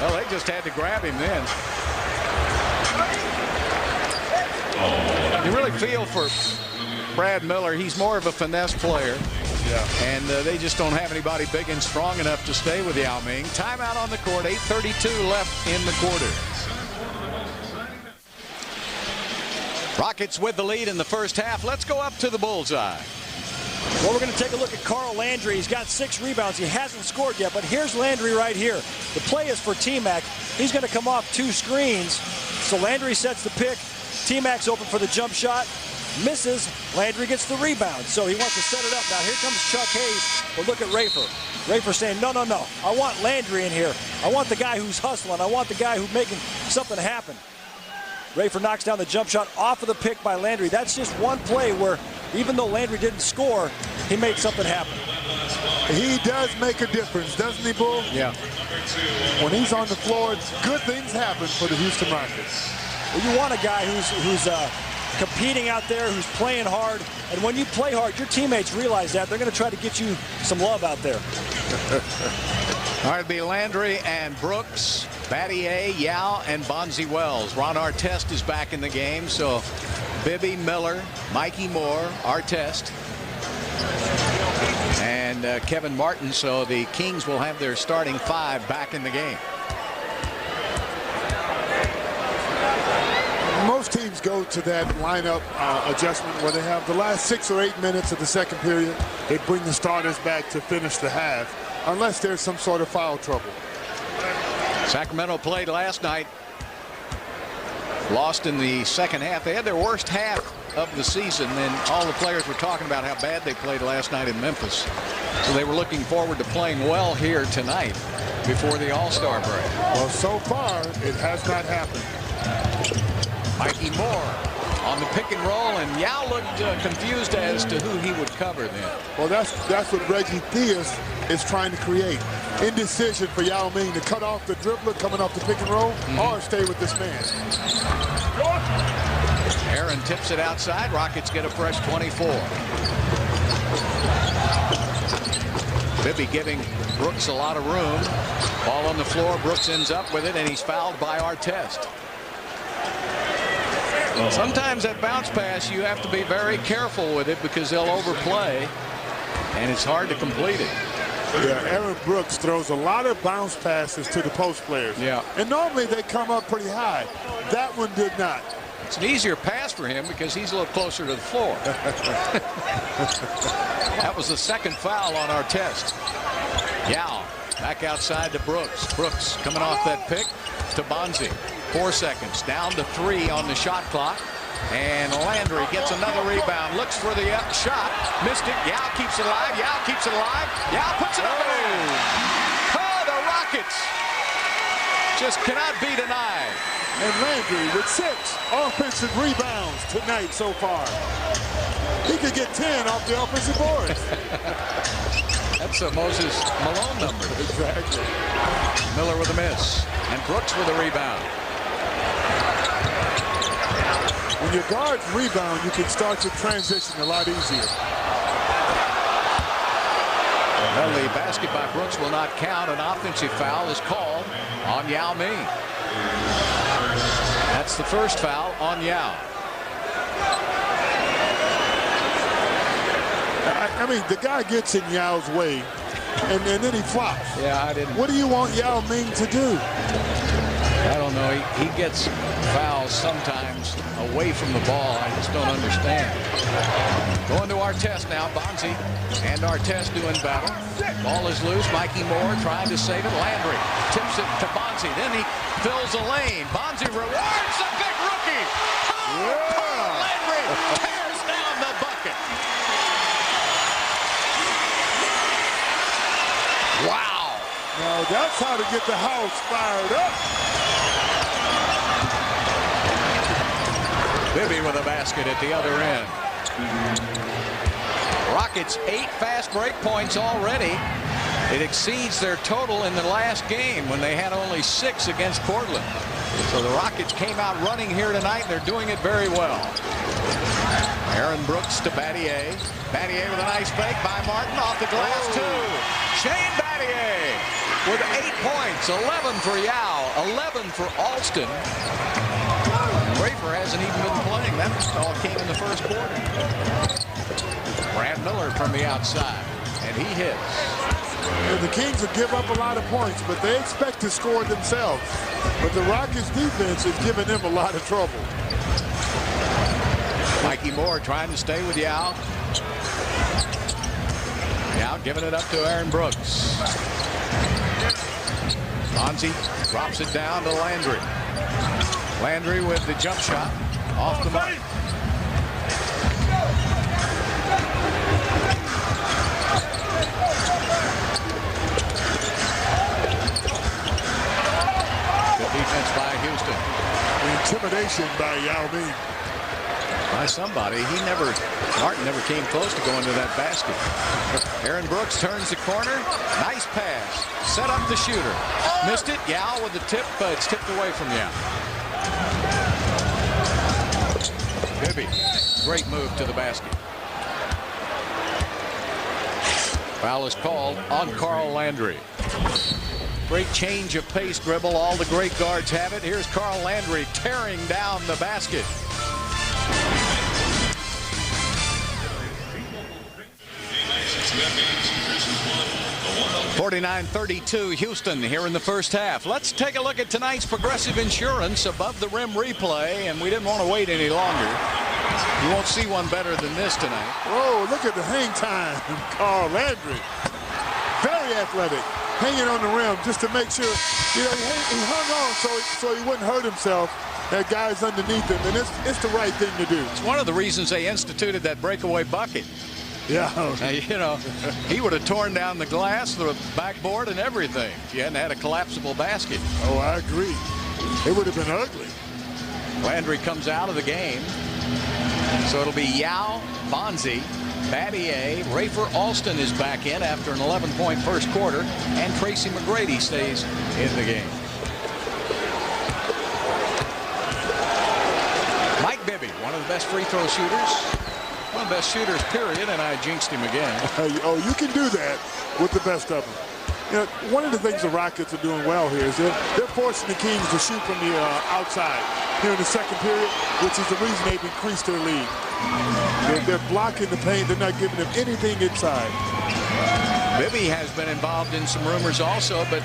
Well, they just had to grab him then. You really feel for Brad Miller. He's more of a finesse player. Yeah. And they just don't have anybody big and strong enough to stay with Yao Ming. Timeout on the court. 8:32 left in the quarter. Rockets with the lead in the first half. Let's go up to the bullseye. Well, we're going to take a look at Carl Landry. He's got 6 rebounds. He hasn't scored yet, but here's Landry right here. The play is for T-Mac. He's going to come off 2 screens. So Landry sets the pick. T-Mac's open for the jump shot. misses. Landry gets the rebound, so he wants to set it up. Now here comes Chuck Hayes, but look at Rafer. Rafer saying, no, no, no. I want Landry in here. I want the guy who's hustling. I want the guy who's making something happen. Rafer knocks down the jump shot off of the pick by Landry. That's just one play where, even though Landry didn't score, he made something happen. He does make a difference, doesn't he, Bull? Yeah. When he's on the floor, good things happen for the Houston Rockets. Well, you want a guy who's competing out there, who's playing hard. And when you play hard, your teammates realize that. They're going to try to get you some love out there. All right, it'll be Landry and Brooks, Battier, Yao, and Bonzi Wells. Ron Artest is back in the game, so Bibby, Miller, Mikey Moore, Artest, and Kevin Martin. So the Kings will have their starting 5 back in the game. Most teams go to that lineup adjustment where they have the last 6 or 8 minutes of the second period. They bring the starters back to finish the half, unless there's some sort of foul trouble. Sacramento played last night. Lost in the second half. They had their worst half of the season, and all the players were talking about how bad they played last night in Memphis. So they were looking forward to playing well here tonight before the All-Star break. Well, so far, it has not happened. Mikey Moore on the pick and roll, and Yao looked confused as to who he would cover then. Well, that's what Reggie Theus is trying to create. Indecision for Yao Ming to cut off the dribbler coming off the pick and roll or stay with this man. Aaron tips it outside. Rockets get a fresh 24. Bibby giving Brooks a lot of room. Ball on the floor. Brooks ends up with it, and he's fouled by Artest. Sometimes that bounce pass, you have to be very careful with it because they'll overplay, and it's hard to complete it. Yeah, Aaron Brooks throws a lot of bounce passes to the post players. Yeah. And normally they come up pretty high. That one did not. It's an easier pass for him because he's a little closer to the floor. That was the second foul on Artest. Yao back outside to Brooks. Brooks coming off that pick to Bonzi. 4 seconds, down to 3 on the shot clock. And Landry gets another rebound, looks for the up shot, missed it. Yao keeps it alive. Yao keeps it alive. Yao puts it up and in. Oh, the Rockets just cannot be denied. And Landry with 6 offensive rebounds tonight so far. He could get 10 off the offensive boards. That's a Moses Malone number. Exactly. Miller with a miss, and Brooks with a rebound. When your guards rebound, you can start your transition a lot easier. Well, the basket by Brooks will not count. An offensive foul is called on Yao Ming. That's the first foul on Yao. I mean, the guy gets in Yao's way, and then he flops. Yeah, I didn't. What do you want Yao Ming to do? I don't know. He gets fouls sometimes away from the ball. I just don't understand. Going to Artest now. Bonzi and Artest doing battle. Ball is loose. Mikey Moore trying to save it. Landry tips it to Bonzi. Then he fills a lane. Bonzi rewards the big rookie. Oh, Landry tears down the bucket. Wow. Now that's how to get the house fired up. Bibby with a basket at the other end. Rockets 8 fast break points already. It exceeds their total in the last game when they had only 6 against Portland. So the Rockets came out running here tonight, and they're doing it very well. Aaron Brooks to Battier. Battier with a nice fake by Martin off the glass, too. Shane Battier with 8 points, 11 for Yao, 11 for Alston. Rafer hasn't even been playing. That all came in the first quarter. Brad Miller from the outside, and he hits. And the Kings will give up a lot of points, but they expect to score themselves. But the Rockets defense is giving them a lot of trouble. Mikey Moore trying to stay with Yao. Yao giving it up to Aaron Brooks. Bonzi drops it down to Landry. Landry with the jump shot off the mark. Houston. The intimidation by Yao Ming. By somebody. Martin never came close to going to that basket. Aaron Brooks turns the corner. Nice pass. Set up the shooter. Missed it. Yao with the tip, but it's tipped away from Yao. Bibby. Great move to the basket. Foul is called on Carl Landry. Great change of pace dribble. All the great guards have it. Here's Carl Landry tearing down the basket. 49-32 Houston here in the first half. Let's take a look at tonight's Progressive Insurance above the rim replay, and we didn't want to wait any longer. You won't see one better than this tonight. Oh, look at the hang time. Carl Landry. Very athletic. Hanging on the rim just to make sure, he hung on so he wouldn't hurt himself. That guy's underneath him, and it's the right thing to do. It's one of the reasons they instituted that breakaway bucket. Yeah. He would have torn down the glass, the backboard, and everything if you hadn't had a collapsible basket. Oh, I agree. It would have been ugly. Landry comes out of the game. So it'll be Yao, Bonzi, Battier, Rafer Alston is back in after an 11-point first quarter, and Tracy McGrady stays in the game. Mike Bibby, one of the best free throw shooters, one of the best shooters, period, and I jinxed him again. Oh, you can do that with the best of them. One of the things the Rockets are doing well here is they're forcing the Kings to shoot from the outside here in the second period, which is the reason they've increased their lead. They're blocking the paint. They're not giving them anything inside. Bibby has been involved in some rumors also, but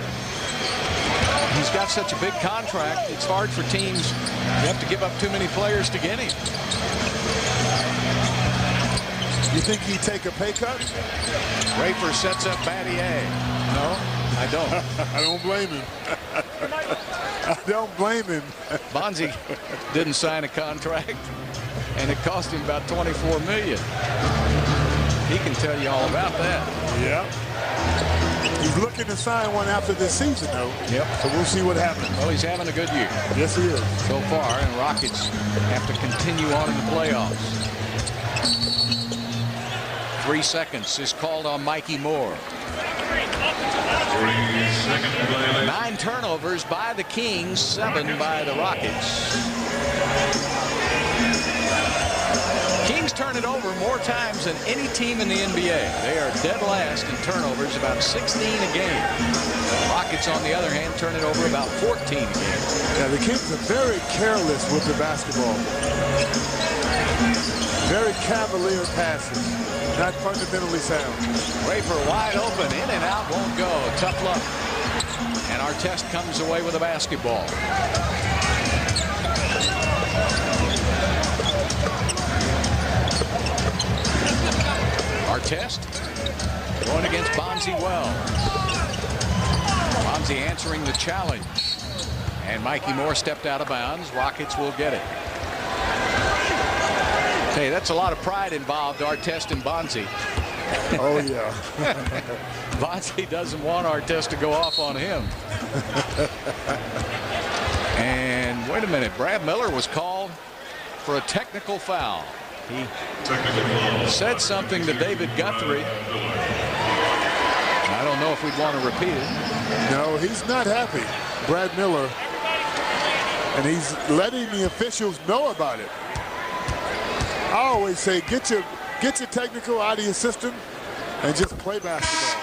he's got such a big contract. It's hard for teams. You have to give up too many players to get him. You think he'd take a pay cut? Rafer sets up Battier. No, I don't. I don't blame him. I don't blame him. Bonzi didn't sign a contract, and it cost him about $24 million. He can tell you all about that. Yeah. He's looking to sign one after this season, though. Yep. So we'll see what happens. Well, he's having a good year. Yes, he is. So far, and Rockets have to continue on in the playoffs. 3 seconds is called on Mikey Moore. 9 turnovers by the Kings, 7 by the Rockets. Kings turn it over more times than any team in the NBA. They are dead last in turnovers, about 16 a game. Rockets, on the other hand, turn it over about 14 a game. Yeah, the Kings are very careless with the basketball. Very cavalier passes. Not fundamentally sound. Rafer wide open, in and out, won't go. Tough luck. And Artest comes away with a basketball. Artest going against Bonzi Wells. Bonzi answering the challenge. And Mikey Moore stepped out of bounds. Rockets will get it. Hey, that's a lot of pride involved, Artest and Bonzi. Oh, yeah. Bonzi doesn't want Artest to go off on him. And wait a minute, Brad Miller was called for a technical foul. He said something to David Guthrie. I don't know if we'd want to repeat it. No, he's not happy, Brad Miller. And he's letting the officials know about it. I always say, get your technical out of your system and just play basketball.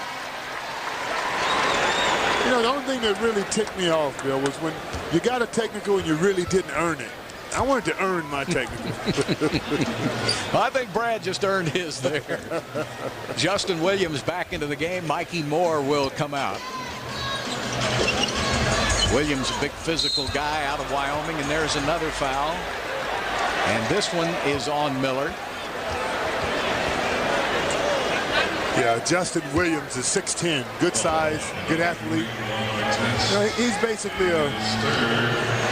The only thing that really ticked me off, Bill, was when you got a technical and you really didn't earn it. I wanted to earn my technical. I think Brad just earned his there. Justin Williams back into the game. Mikey Moore will come out. Williams, a big physical guy out of Wyoming, and there's another foul. And this one is on Miller. Yeah, Justin Williams is 6'10", good size, good athlete. He's basically a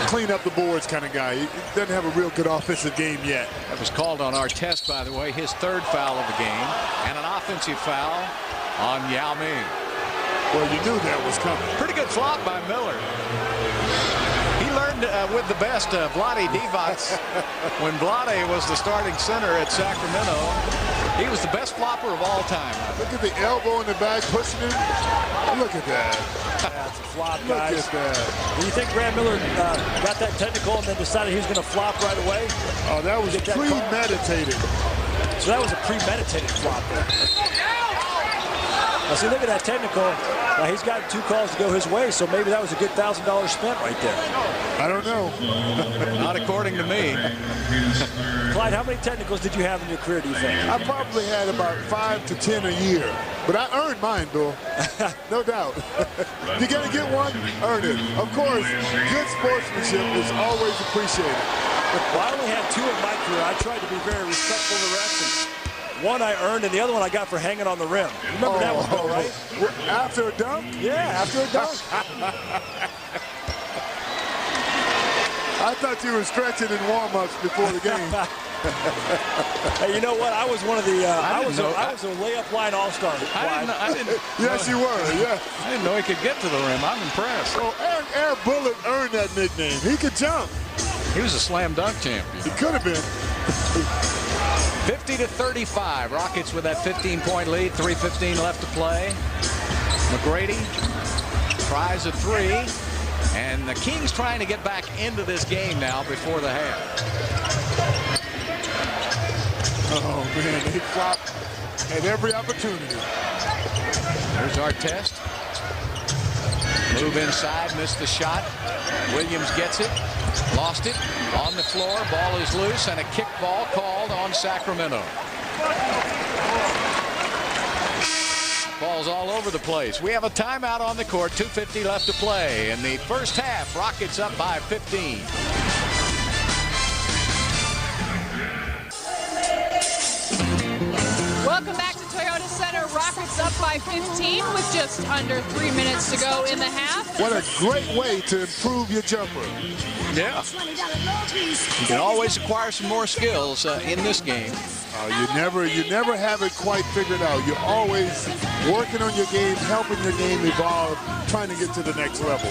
clean up the boards kind of guy. He doesn't have a real good offensive game yet. That was called on Artest, by the way, his 3rd foul of the game, and an offensive foul on Yao Ming. Well, you knew that was coming. Pretty good flop by Miller. He learned with the best, Vlade Divac. When Vlade was the starting center at Sacramento, he was the best flopper of all time. Look at the elbow in the back pushing him. Look at that. That's a flop, guys. Look at that. Do you think Graham Miller got that technical and then decided he was going to flop right away? Oh, that was premeditated. So that was a premeditated flop. Now see, look at that technical. Now he's got 2 calls to go his way, so maybe that was a good $1,000 spent right there. I don't know. Not according to me. Clyde, how many technicals did you have in your career, do you think? I probably had about 5 to 10 a year, but I earned mine, Bill. No doubt. You got to get one, earn it. Of course, good sportsmanship is always appreciated. Well, I only had 2 in my career. I tried to be very respectful of the refs. One I earned, and the other one I got for hanging on the rim. You remember that one, Bill, right? After a dunk? Yeah, after a dunk. I thought you were stretching in warm-ups before the game. Hey, you know what? I was one of the. I was a layup line all-star. I didn't. Yes, you were. Yeah. I didn't know he could get to the rim. I'm impressed. Well, Air Bullet earned that nickname. He could jump. He was a slam dunk champion. He could have been. 50-35. Rockets with that 15-point lead. 3:15 left to play. McGrady tries a 3. And the Kings trying to get back into this game now before the half. Oh, man. They flopped at every opportunity. There's Artest. Move inside. Missed the shot. Williams gets it. Lost it. On the floor. Ball is loose. And a kick ball called on Sacramento. Ball's all over the place. We have a timeout on the court. 2:50 left to play. In the first half, Rockets up by 15. Welcome back to Toyota Center. Rockets up by 15 with just under 3 minutes to go in the half. What a great way to improve your jumper. Yeah. You can always acquire some more skills in this game. You never have it quite figured out. You're always working on your game, helping your game evolve, trying to get to the next level.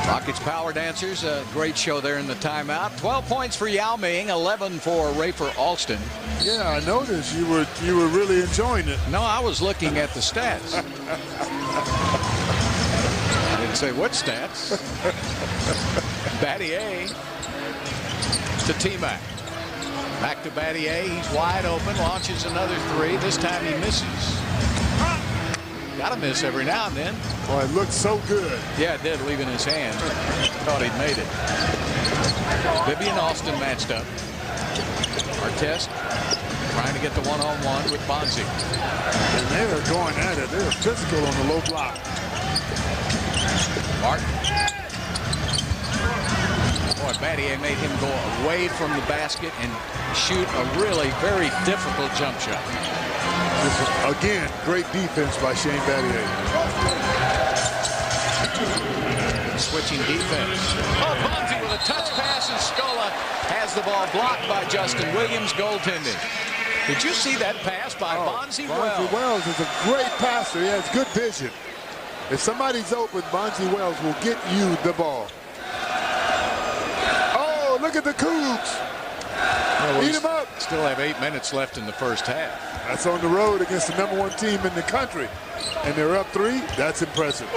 Rockets Power Dancers, a great show there in the timeout. 12 points for Yao Ming, 11 for Rafer Alston. Yeah, I noticed you were really enjoying it. No, I was looking at the stats. I didn't say what stats. Battier to T-Mac. Back to Battier. He's wide open. Launches another 3. This time he misses. Got to miss every now and then. Boy, it looked so good. Yeah, it did, leaving his hand. Thought he'd made it. Vivian Austin matched up. Artest trying to get the one-on-one with Bonzi. And they are going at it. They're physical on the low block. Martin. Boy, Battier made him go away from the basket and shoot a really very difficult jump shot. Again, great defense by Shane Battier. Switching defense. Oh, Bonzi with a touch pass, and Scola has the ball blocked by Justin Williams. Goaltending. Did you see that pass by Bonzi Wells? Bonzi Wells is a great passer. He has good vision. If somebody's open, Bonzi Wells will get you the ball. Oh, look at the Cougs. Eat him up. Still have 8 minutes left in the first half. That's on the road against the #1 team in the country. And they're up 3. That's impressive.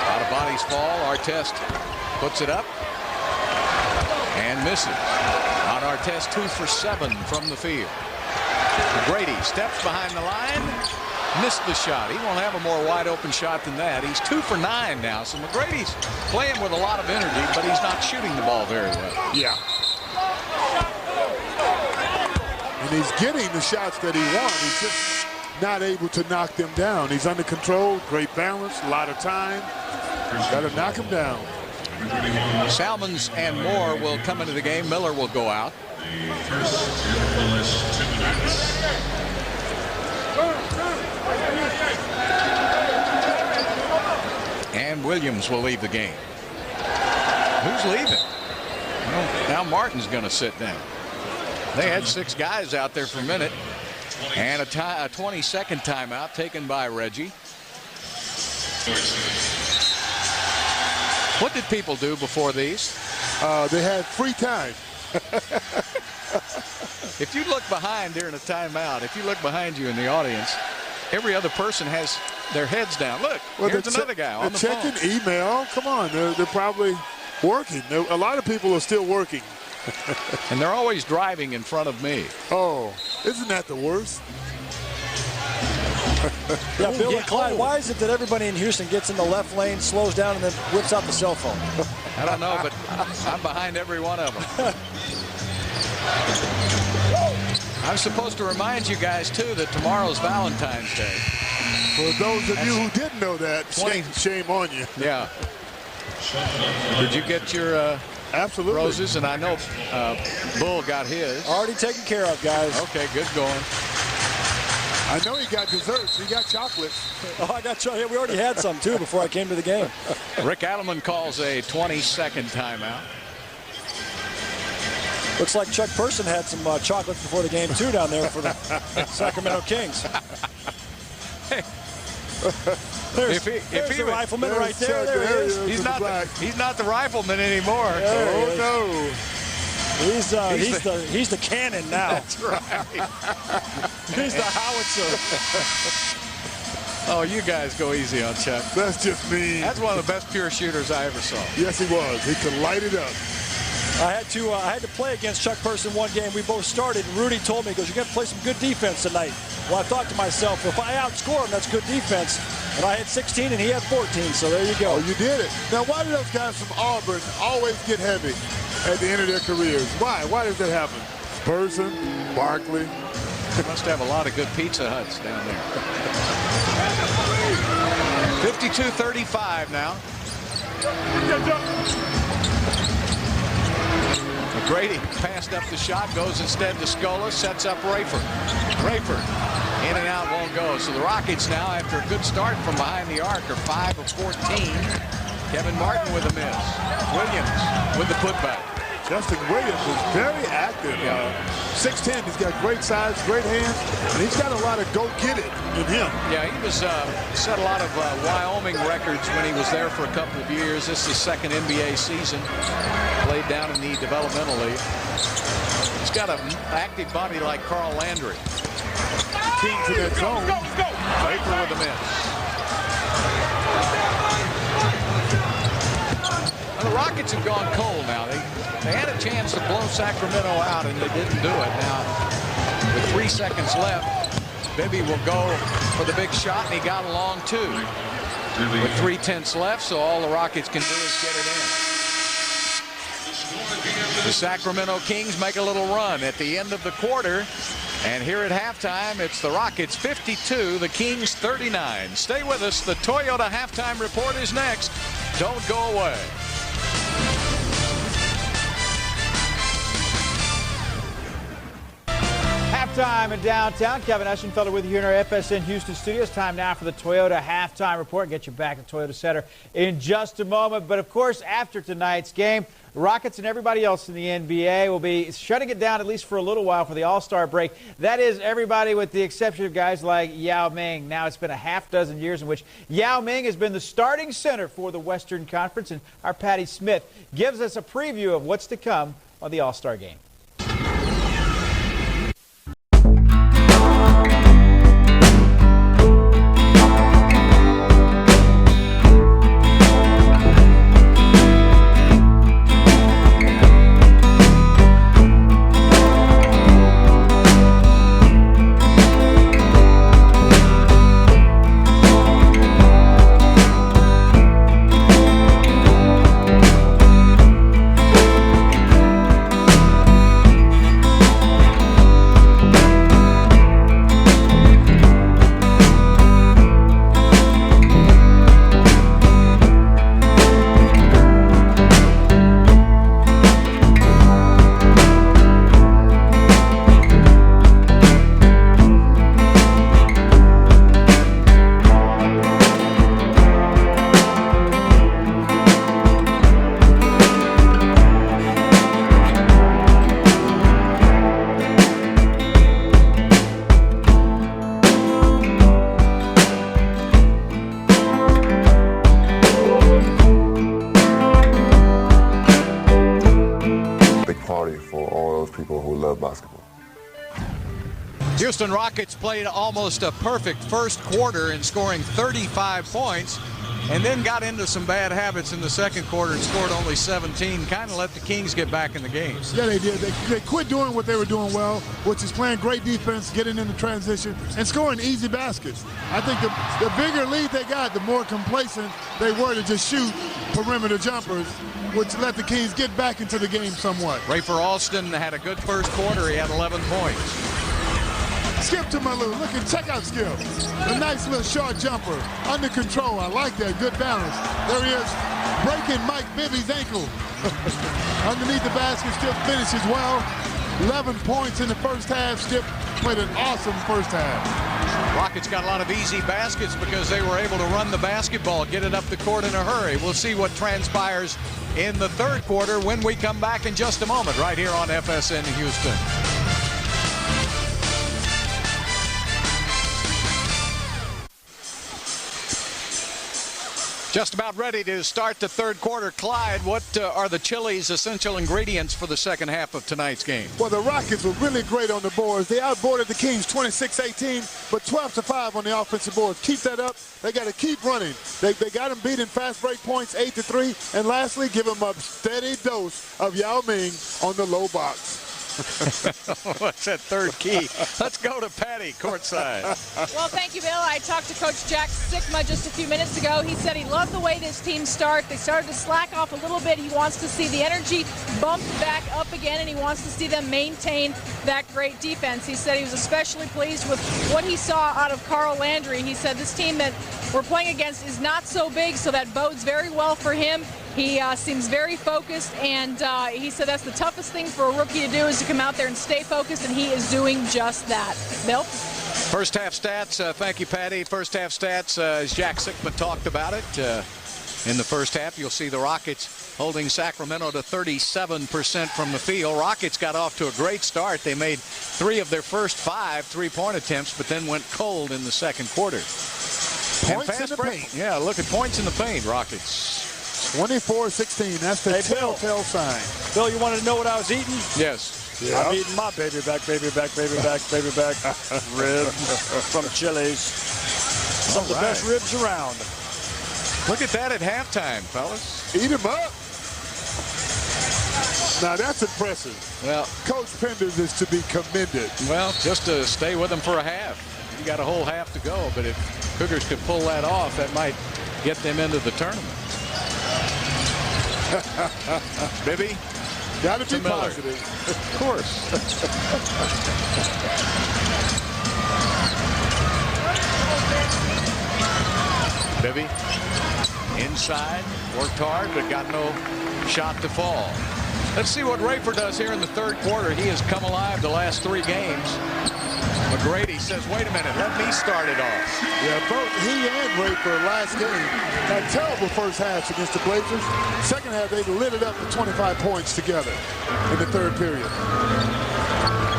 Out of bodies fall. Artest puts it up and misses. On Artest, 2 for 7 from the field. Grady steps behind the line. Missed the shot. He won't have a more wide open shot than that. He's 2 for 9 now. So McGrady's playing with a lot of energy, but he's not shooting the ball very well. Yeah. And he's getting the shots that he wants. He's just not able to knock them down. He's under control, great balance, a lot of time. Got to knock him down. Salmons and Moore will come into the game. Miller will go out. And Williams will leave the game. Who's leaving? Well, now Martin's going to sit down. They had 6 guys out there for a minute. And a 20-second timeout taken by Reggie. What did people do before these? They had free time. If you look behind during a timeout, if you look behind you in the audience, every other person has their heads down. Look, here's another guy on the phone. Checking email. Come on, they're probably working. A lot of people are still working. And they're always driving in front of me. Oh, isn't that the worst? Yeah, Bill and Clyde, why is it that everybody in Houston gets in the left lane, slows down, and then whips out the cell phone? I don't know, but I'm behind every one of them. I'm supposed to remind you guys, too, that tomorrow's Valentine's Day. For those of you who didn't know that, shame on you. Yeah. Did you get your Absolutely roses? And I know Bull got his. Already taken care of, guys. Okay, good going. I know he got desserts. He got chocolates. Oh, I got chocolate. We already had some, too, before I came to the game. Rick Adelman calls a 20-second timeout. Looks like Chuck Person had some chocolates before the game, too, down there for the Sacramento Kings. Hey. There's the rifleman right there. There he is. He's not the rifleman anymore. Oh, no. He's the cannon now. That's right. He's the howitzer. Oh, you guys go easy on Chuck. That's just me. That's one of the best pure shooters I ever saw. Yes, he was. He could light it up. I had to play against Chuck Person one game. We both started, and Rudy told me, he goes, you're going to play some good defense tonight. Well, I thought to myself, if I outscore him, that's good defense. And I had 16, and he had 14, so there you go. Oh, you did it. Now, why do those guys from Auburn always get heavy at the end of their careers? Why? Why does that happen? Person, Barkley. They must have a lot of good Pizza Huts down there. 52-35 now. McGrady passed up the shot, goes instead to Scola, sets up Rayford. Rayford in and out, won't go. So the Rockets now, after a good start from behind the arc, are 5 of 14. Kevin Martin with a miss. Williams with the putback. Justin Williams is very active. 6'10", he's got great size, great hands, and he's got a lot of go-get-it in him. Yeah, he was set a lot of Wyoming records when he was there for a couple of years. This is his second NBA season. Played down in the developmental league. He's got an active body like Carl Landry. King to that zone. Baker with a miss. Well, the Rockets have gone cold now. They had a chance to blow Sacramento out, and they didn't do it. Now, with 3 seconds left, Bibby will go for the big shot, and he got along too. With 3/10 left, so all the Rockets can do is get it in. The Sacramento Kings make a little run at the end of the quarter. And here at halftime, it's the Rockets 52, the Kings 39. Stay with us. The Toyota Halftime Report is next. Don't go away. Halftime in downtown. Kevin Eschenfelder with you here in our FSN Houston studios. Time now for the Toyota Halftime Report. Get you back at Toyota Center in just a moment. But, of course, after tonight's game, the Rockets and everybody else in the NBA will be shutting it down at least for a little while for the All-Star break. That is everybody with the exception of guys like Yao Ming. Now it's been a half dozen years in which Yao Ming has been the starting center for the Western Conference. And our Patty Smith gives us a preview of what's to come on the All-Star game. those people who love basketball. Houston Rockets played almost a perfect first quarter in scoring 35 points and then got into some bad habits in the second quarter and scored only 17, kind of let the Kings get back in the game. Yeah, they did. They quit doing what they were doing well, which is playing great defense, getting into transition, and scoring easy baskets. I think the bigger lead they got, the more complacent they were to just shoot perimeter jumpers, which let the Kings get back into the game somewhat. Rafer Alston had a good first quarter. He had 11 points. Skip to Malou. Look at checkout skill. A nice little short jumper. Under control. I like that. Good balance. There he is. Breaking Mike Bibby's ankle. Underneath the basket. Still finishes well. 11 points in the first half. Still played an awesome first half. Rockets got a lot of easy baskets because they were able to run the basketball, get it up the court in a hurry. We'll see what transpires in the third quarter when we come back in just a moment right here on FSN Houston. Just about ready to start the third quarter. Clyde, what are the Chili's essential ingredients for the second half of tonight's game? Well, the Rockets were really great on the boards. They outboarded the Kings 26-18, but 12-5 on the offensive boards. Keep that up. They got to keep running. They got them beating fast break points 8-3. And lastly, give them a steady dose of Yao Ming on the low box. What's that third key? Let's go to Patty courtside. Well, thank you, Bill. I talked to Coach Jack Sikma just a few minutes ago. He said he loved the way this team started. They started to slack off a little bit. He wants to see the energy bumped back up again, and he wants to see them maintain that great defense. He said he was especially pleased with what he saw out of Carl Landry. He said this team that we're playing against is not so big, so that bodes very well for him. He seems very focused, and he said that's the toughest thing for a rookie to do is to come out there and stay focused, and he is doing just that. Bill? First half stats. Thank you, Patty. First half stats, as Jack Sikma talked about it. In the first half, you'll see the Rockets holding Sacramento to 37% from the field. Rockets got off to a great start. They made 3 of their first 5 three-point attempts, but then went cold in the second quarter. Points in the paint. Yeah, look at points in the paint, Rockets. 24-16. That's the telltale sign. Bill, you wanted to know what I was eating? Yes. Yeah. I'm eating my baby back rib from Chili's. Some of the best ribs around. Look at that at halftime, fellas. Eat them up. Now, that's impressive. Well, Coach Penders is to be commended. Well, just to stay with them for a half. You got a whole half to go, but if Cougars could pull that off, that might get them into the tournament. Bibby? Got to be Miller. positive. Of course. Bibby inside, worked hard, but got no shot to fall. Let's see what Rafer does here in the third quarter. He has come alive the last 3 games. McGrady says, wait a minute, let me start it off. Yeah, both he and Rafer last game had terrible first halves against the Blazers. Second half, they lit it up to 25 points together in the third period.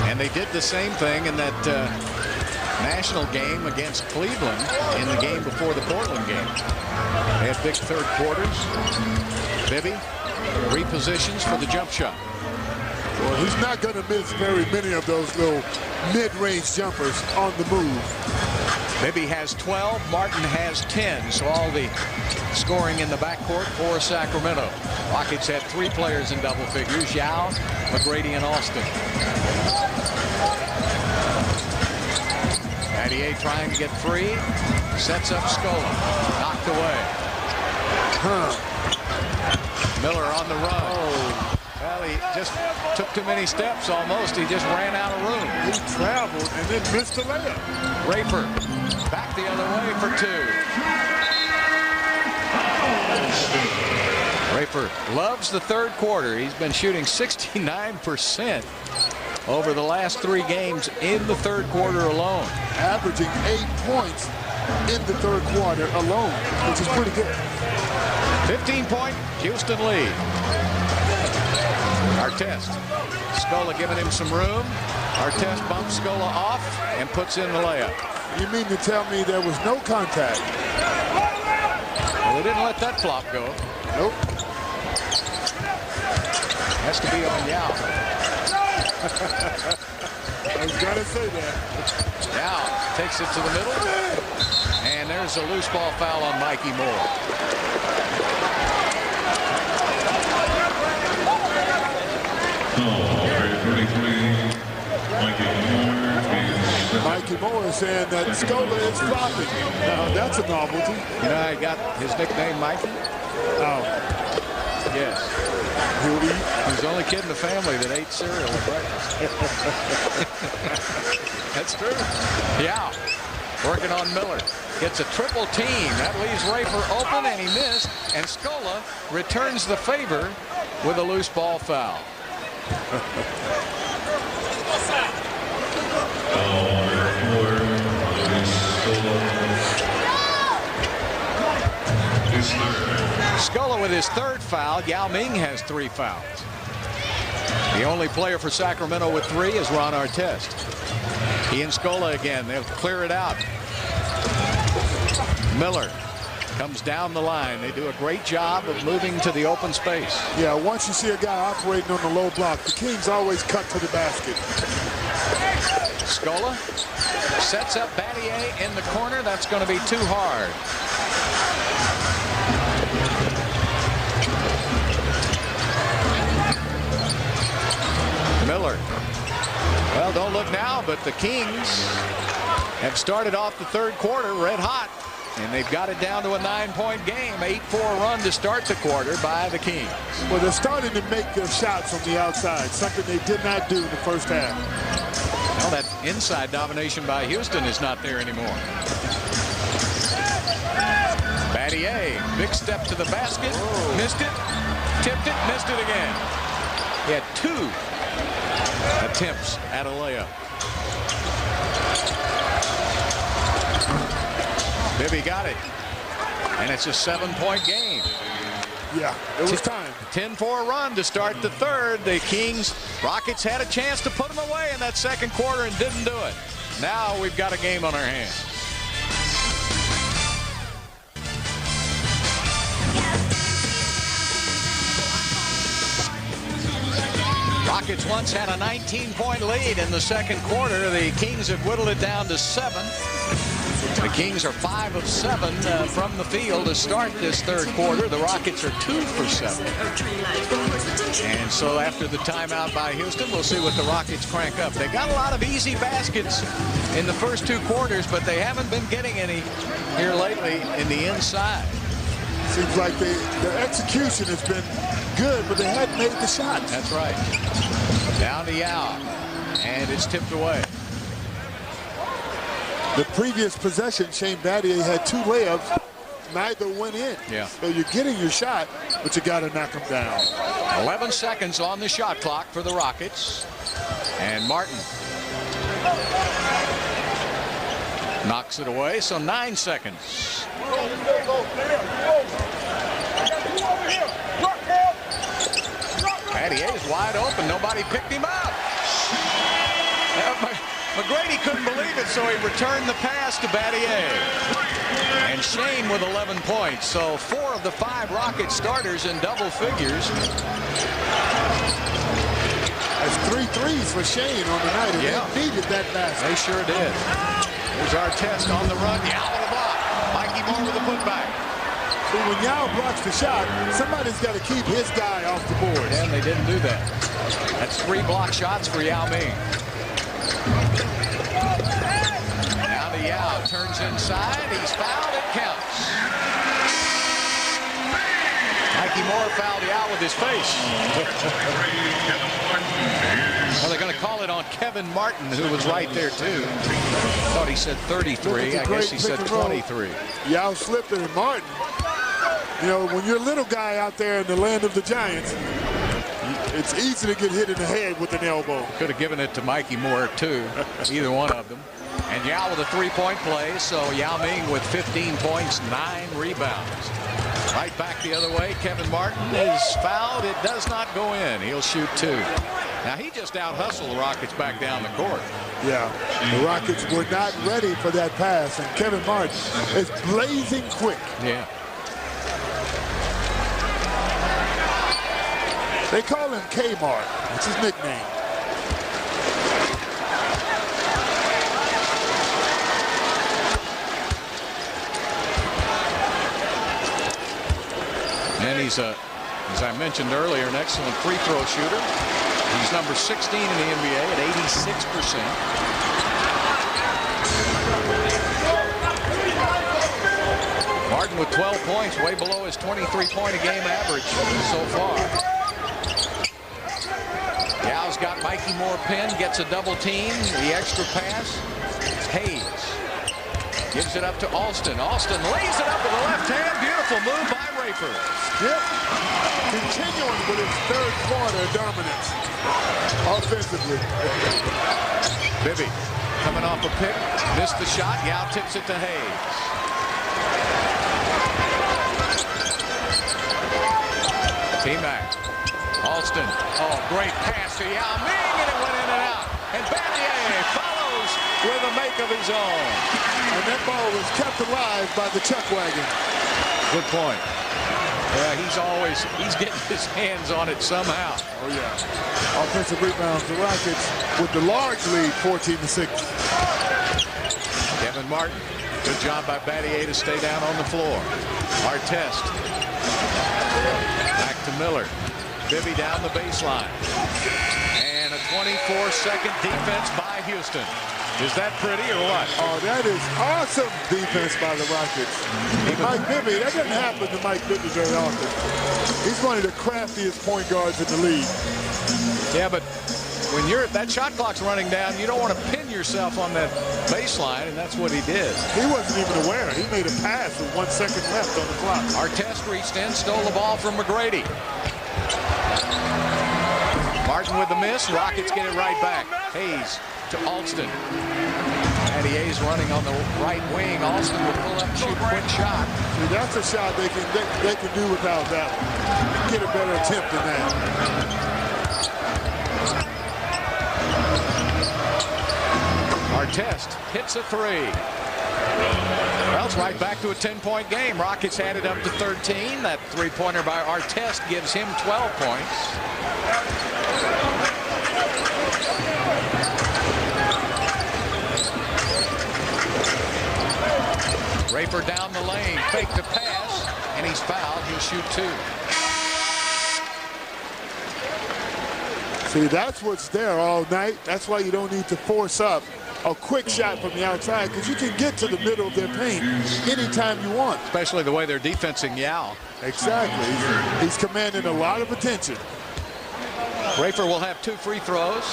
And they did the same thing in that national game against Cleveland in the game before the Portland game. They had big third quarters. Bibby repositions for the jump shot. Well, he's not going to miss very many of those little mid-range jumpers on the move. Bibby has 12, Martin has 10, so all the scoring in the backcourt for Sacramento. Rockets had 3 players in double figures, Yao, McGrady, and Alston. Battier trying to get free, sets up Scola, knocked away. Miller on the run. Oh. Well, he just took too many steps almost. He just ran out of room. He traveled and then missed the layup. Rafer back the other way for 2. Rafer loves the third quarter. He's been shooting 69% over the last 3 games in the third quarter alone. Averaging 8 points in the third quarter alone, which is pretty good. 15-point Houston lead. Artest. Scola giving him some room. Artest bumps Scola off and puts in the layup. You mean to tell me there was no contact? Well, they didn't let that flop go. Nope. Has to be on Yao. I was going to say that. Now takes it to the middle. And there's a loose ball foul on Mikey Moore. Mikey Moore is saying that Scola is flopping. Now, that's a novelty. You know how he got his nickname Mikey? Oh. Yes. He's the only kid in the family that ate cereal at breakfast. That's true. Yeah. Working on Miller. Gets a triple team. That leaves Rafer open, and he missed. And Scola returns the favor with a loose ball foul. Scola with his third foul. Yao Ming has 3 fouls. The only player for Sacramento with 3 is Ron Artest. He and Scola again. They'll clear it out. Miller comes down the line. They do a great job of moving to the open space. Yeah, once you see a guy operating on the low block, the Kings always cut to the basket. Scola sets up Battier in the corner. That's going to be too hard. Miller. Well, don't look now, but the Kings have started off the third quarter red hot, and they've got it down to a 9-point game. 8-4 run to start the quarter by the Kings. Well, they're starting to make their shots on the outside, something they did not do in the first half. Well, that inside domination by Houston is not there anymore. Battier, big step to the basket. Whoa. Missed it, tipped it, missed it again. He had 2 attempts at a layup. Bibby got it. And it's a 7-point game. Yeah, it was time. 10-4 run to start the third. The Rockets had a chance to put them away in that second quarter and didn't do it. Now we've got a game on our hands. Rockets once had a 19-point lead in the second quarter. The Kings have whittled it down to 7. The Kings are 5 of 7 from the field to start this third quarter. The Rockets are 2 for 7. And so after the timeout by Houston, we'll see what the Rockets crank up. They got a lot of easy baskets in the first 2 quarters, but they haven't been getting any here lately in the inside. Seems like their execution has been good, but they hadn't made the shots. That's right. Down to Yao, and it's tipped away. The previous possession, Shane Battier had 2 layups. Neither went in. Yeah. So you're getting your shot, but you got to knock them down. 11 seconds on the shot clock for the Rockets. And Martin knocks it away, so 9 seconds. Battier is wide open. Nobody picked him up. McGrady couldn't believe it, so he returned the pass to Battier. And Shane with 11 points. So 4 of the 5 Rocket starters in double figures. That's 3 threes for Shane on the night. And they needed that basket. They sure did. There's Artest on the run. Yao with a block. Mikey Moore with a putback. So when Yao blocks the shot, somebody's got to keep his guy off the board. And they didn't do that. That's 3 block shots for Yao Ming. Now to Yao, turns inside, he's fouled, it counts. Mikey Moore fouled Yao with his face. Well, they're going to call it on Kevin Martin, who was right there too. Thought he said 33, I guess he said 23. Yao slipped it, and Martin, you know, when you're a little guy out there in the land of the Giants, it's easy to get hit in the head with an elbow. Could have given it to Mikey Moore, too, either one of them. And Yao with a 3-point play, so Yao Ming with 15 points, 9 rebounds. Right back the other way, Kevin Martin is fouled. It does not go in. He'll shoot 2. Now, he just out-hustled the Rockets back down the court. Yeah, the Rockets were not ready for that pass, and Kevin Martin is blazing quick. Yeah. They call him Kmart. That's his nickname. he's as I mentioned earlier, an excellent free throw shooter. He's number 16 in the NBA at 86%. Martin with 12 points, way below his 23-point-a-game average so far. Yow's got Mikey Moore pinned, gets a double team, the extra pass. Hayes gives it up to Alston. Alston lays it up with the left hand. Beautiful move by Rafer. Yep. Continuing with his third quarter dominance offensively. Bibby coming off a pick, missed the shot. Yao tips it to Hayes. T-Mac. Alston. Oh, great pass to Yao Ming, and it went in and out. And Battier follows with a make of his own. And that ball was kept alive by the chuck wagon. Good point. Yeah, he's getting his hands on it somehow. Oh, yeah. Offensive rebounds. The Rockets with the large lead, 14-6. Kevin Martin. Good job by Battier to stay down on the floor. Artest. Back to Miller. Bibby down the baseline. And a 24-second defense by Houston. Is that pretty or what? Oh, that is awesome defense by the Rockets. Mike Bibby, that doesn't happen to Mike Bibby very often. He's one of the craftiest point guards in the league. Yeah, but when that shot clock's running down, you don't want to pin yourself on that baseline, and that's what he did. He wasn't even aware. He made a pass with 1 second left on the clock. Artest reached in, stole the ball from McGrady. Martin with the miss. Rockets get it right back. Hayes to Alston. Battier's running on the right wing. Alston will pull up and shoot a quick shot. See, that's a shot they can do without that one. Get a better attempt than that. Artest hits a three. Well, it's right back to a 10-point game. Rockets had it up to 13. That three-pointer by Artest gives him 12 points. Rafer down the lane, fake the pass, and he's fouled. He'll shoot two. See, that's what's there all night. That's why you don't need to force up a quick shot from the outside, because you can get to the middle of their paint anytime you want. Especially the way they're defensing Yao. Exactly. He's commanding a lot of attention. Rafer will have 2 free throws.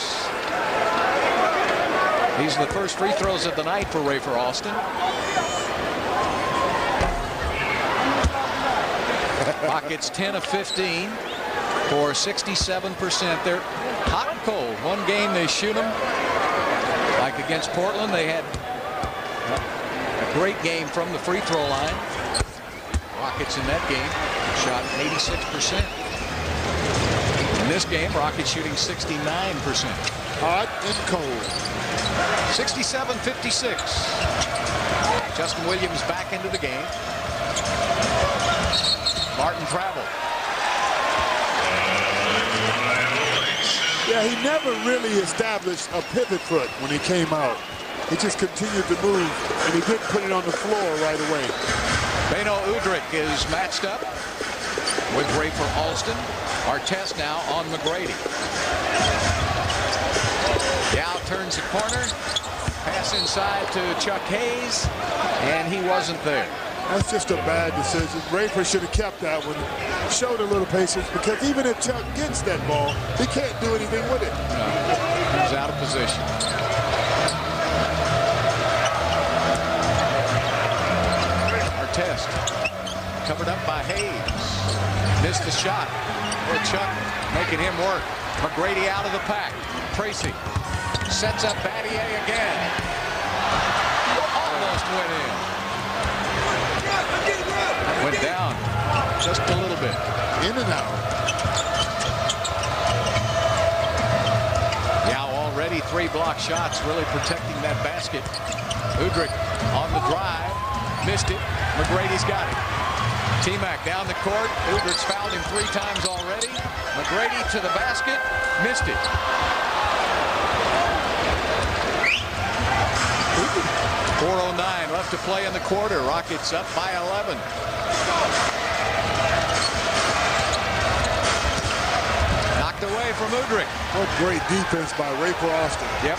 These are the first free throws of the night for Rafer Alston. Rockets 10 of 15 for 67%. They're hot and cold. One game they shoot them. Like against Portland, they had a great game from the free throw line. Rockets in that game shot 86%. In this game, Rockets shooting 69%. Hot and cold. 67-56. Justin Williams back into the game. Martin travel. Yeah, he never really established a pivot foot when he came out. He just continued to move, and he didn't put it on the floor right away. Beno Udrih is matched up with Rafer Alston. Artest now on McGrady. Yao turns the corner. Pass inside to Chuck Hayes, and he wasn't there. That's just a bad decision. Rafer should have kept that one. Showed a little patience, because even if Chuck gets that ball, he can't do anything with it. No, he's out of position. Artest covered up by Hayes. Missed the shot. Or Chuck making him work. McGrady out of the pack. Tracy sets up Battier again. Almost went in. Went down just a little bit. In and out. Yao already 3 block shots, really protecting that basket. Udrih on the drive. Missed it. McGrady's got it. T-Mac down the court. Udrich's fouled him 3 times already. McGrady to the basket. Missed it. .409 left to play in the quarter. Rockets up by 11. knocked away from Udrih. What great defense by Rafer Alston. Yep.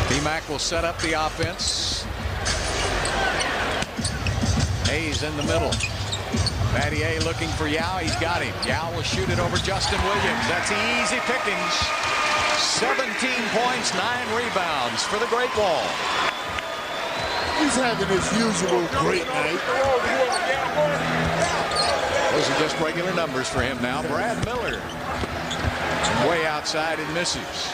T-Mac will set up the offense. Hayes in the middle. Battier looking for Yao. He's got him. Yao will shoot it over Justin Williams. That's easy pickings. 17 points, 9 rebounds for the Great Wall. He's having his usual great night. Those are just regular numbers for him now. Brad Miller way outside and misses.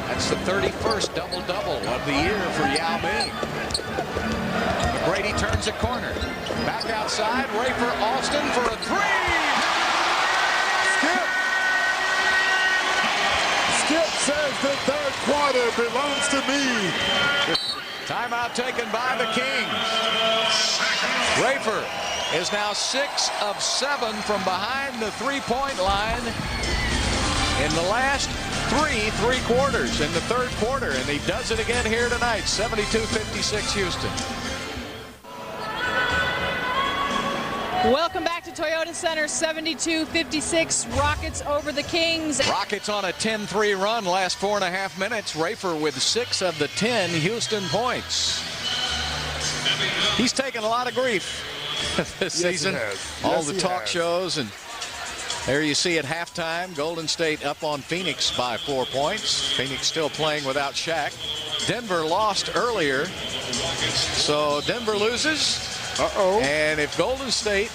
That's the 31st double-double of the year for Yao Ming. McGrady turns a corner. Back outside, Rafer Alston for a three. Skip says the third quarter belongs to me. Timeout taken by the Kings. Rafer is now 6 of 7 from behind the three-point line in the last three quarters in the third quarter, and he does it again here tonight. 72-56 Houston. Welcome back to Toyota Center. 72-56 Rockets over the Kings. Rockets on a 10-3 run last 4.5 minutes. Rafer with 6 of the 10 Houston points. He's taken a lot of grief this season. All the talk shows, and there you see at halftime, Golden State up on Phoenix by 4 points. Phoenix still playing without Shaq. Denver lost earlier, so Denver loses. And if Golden State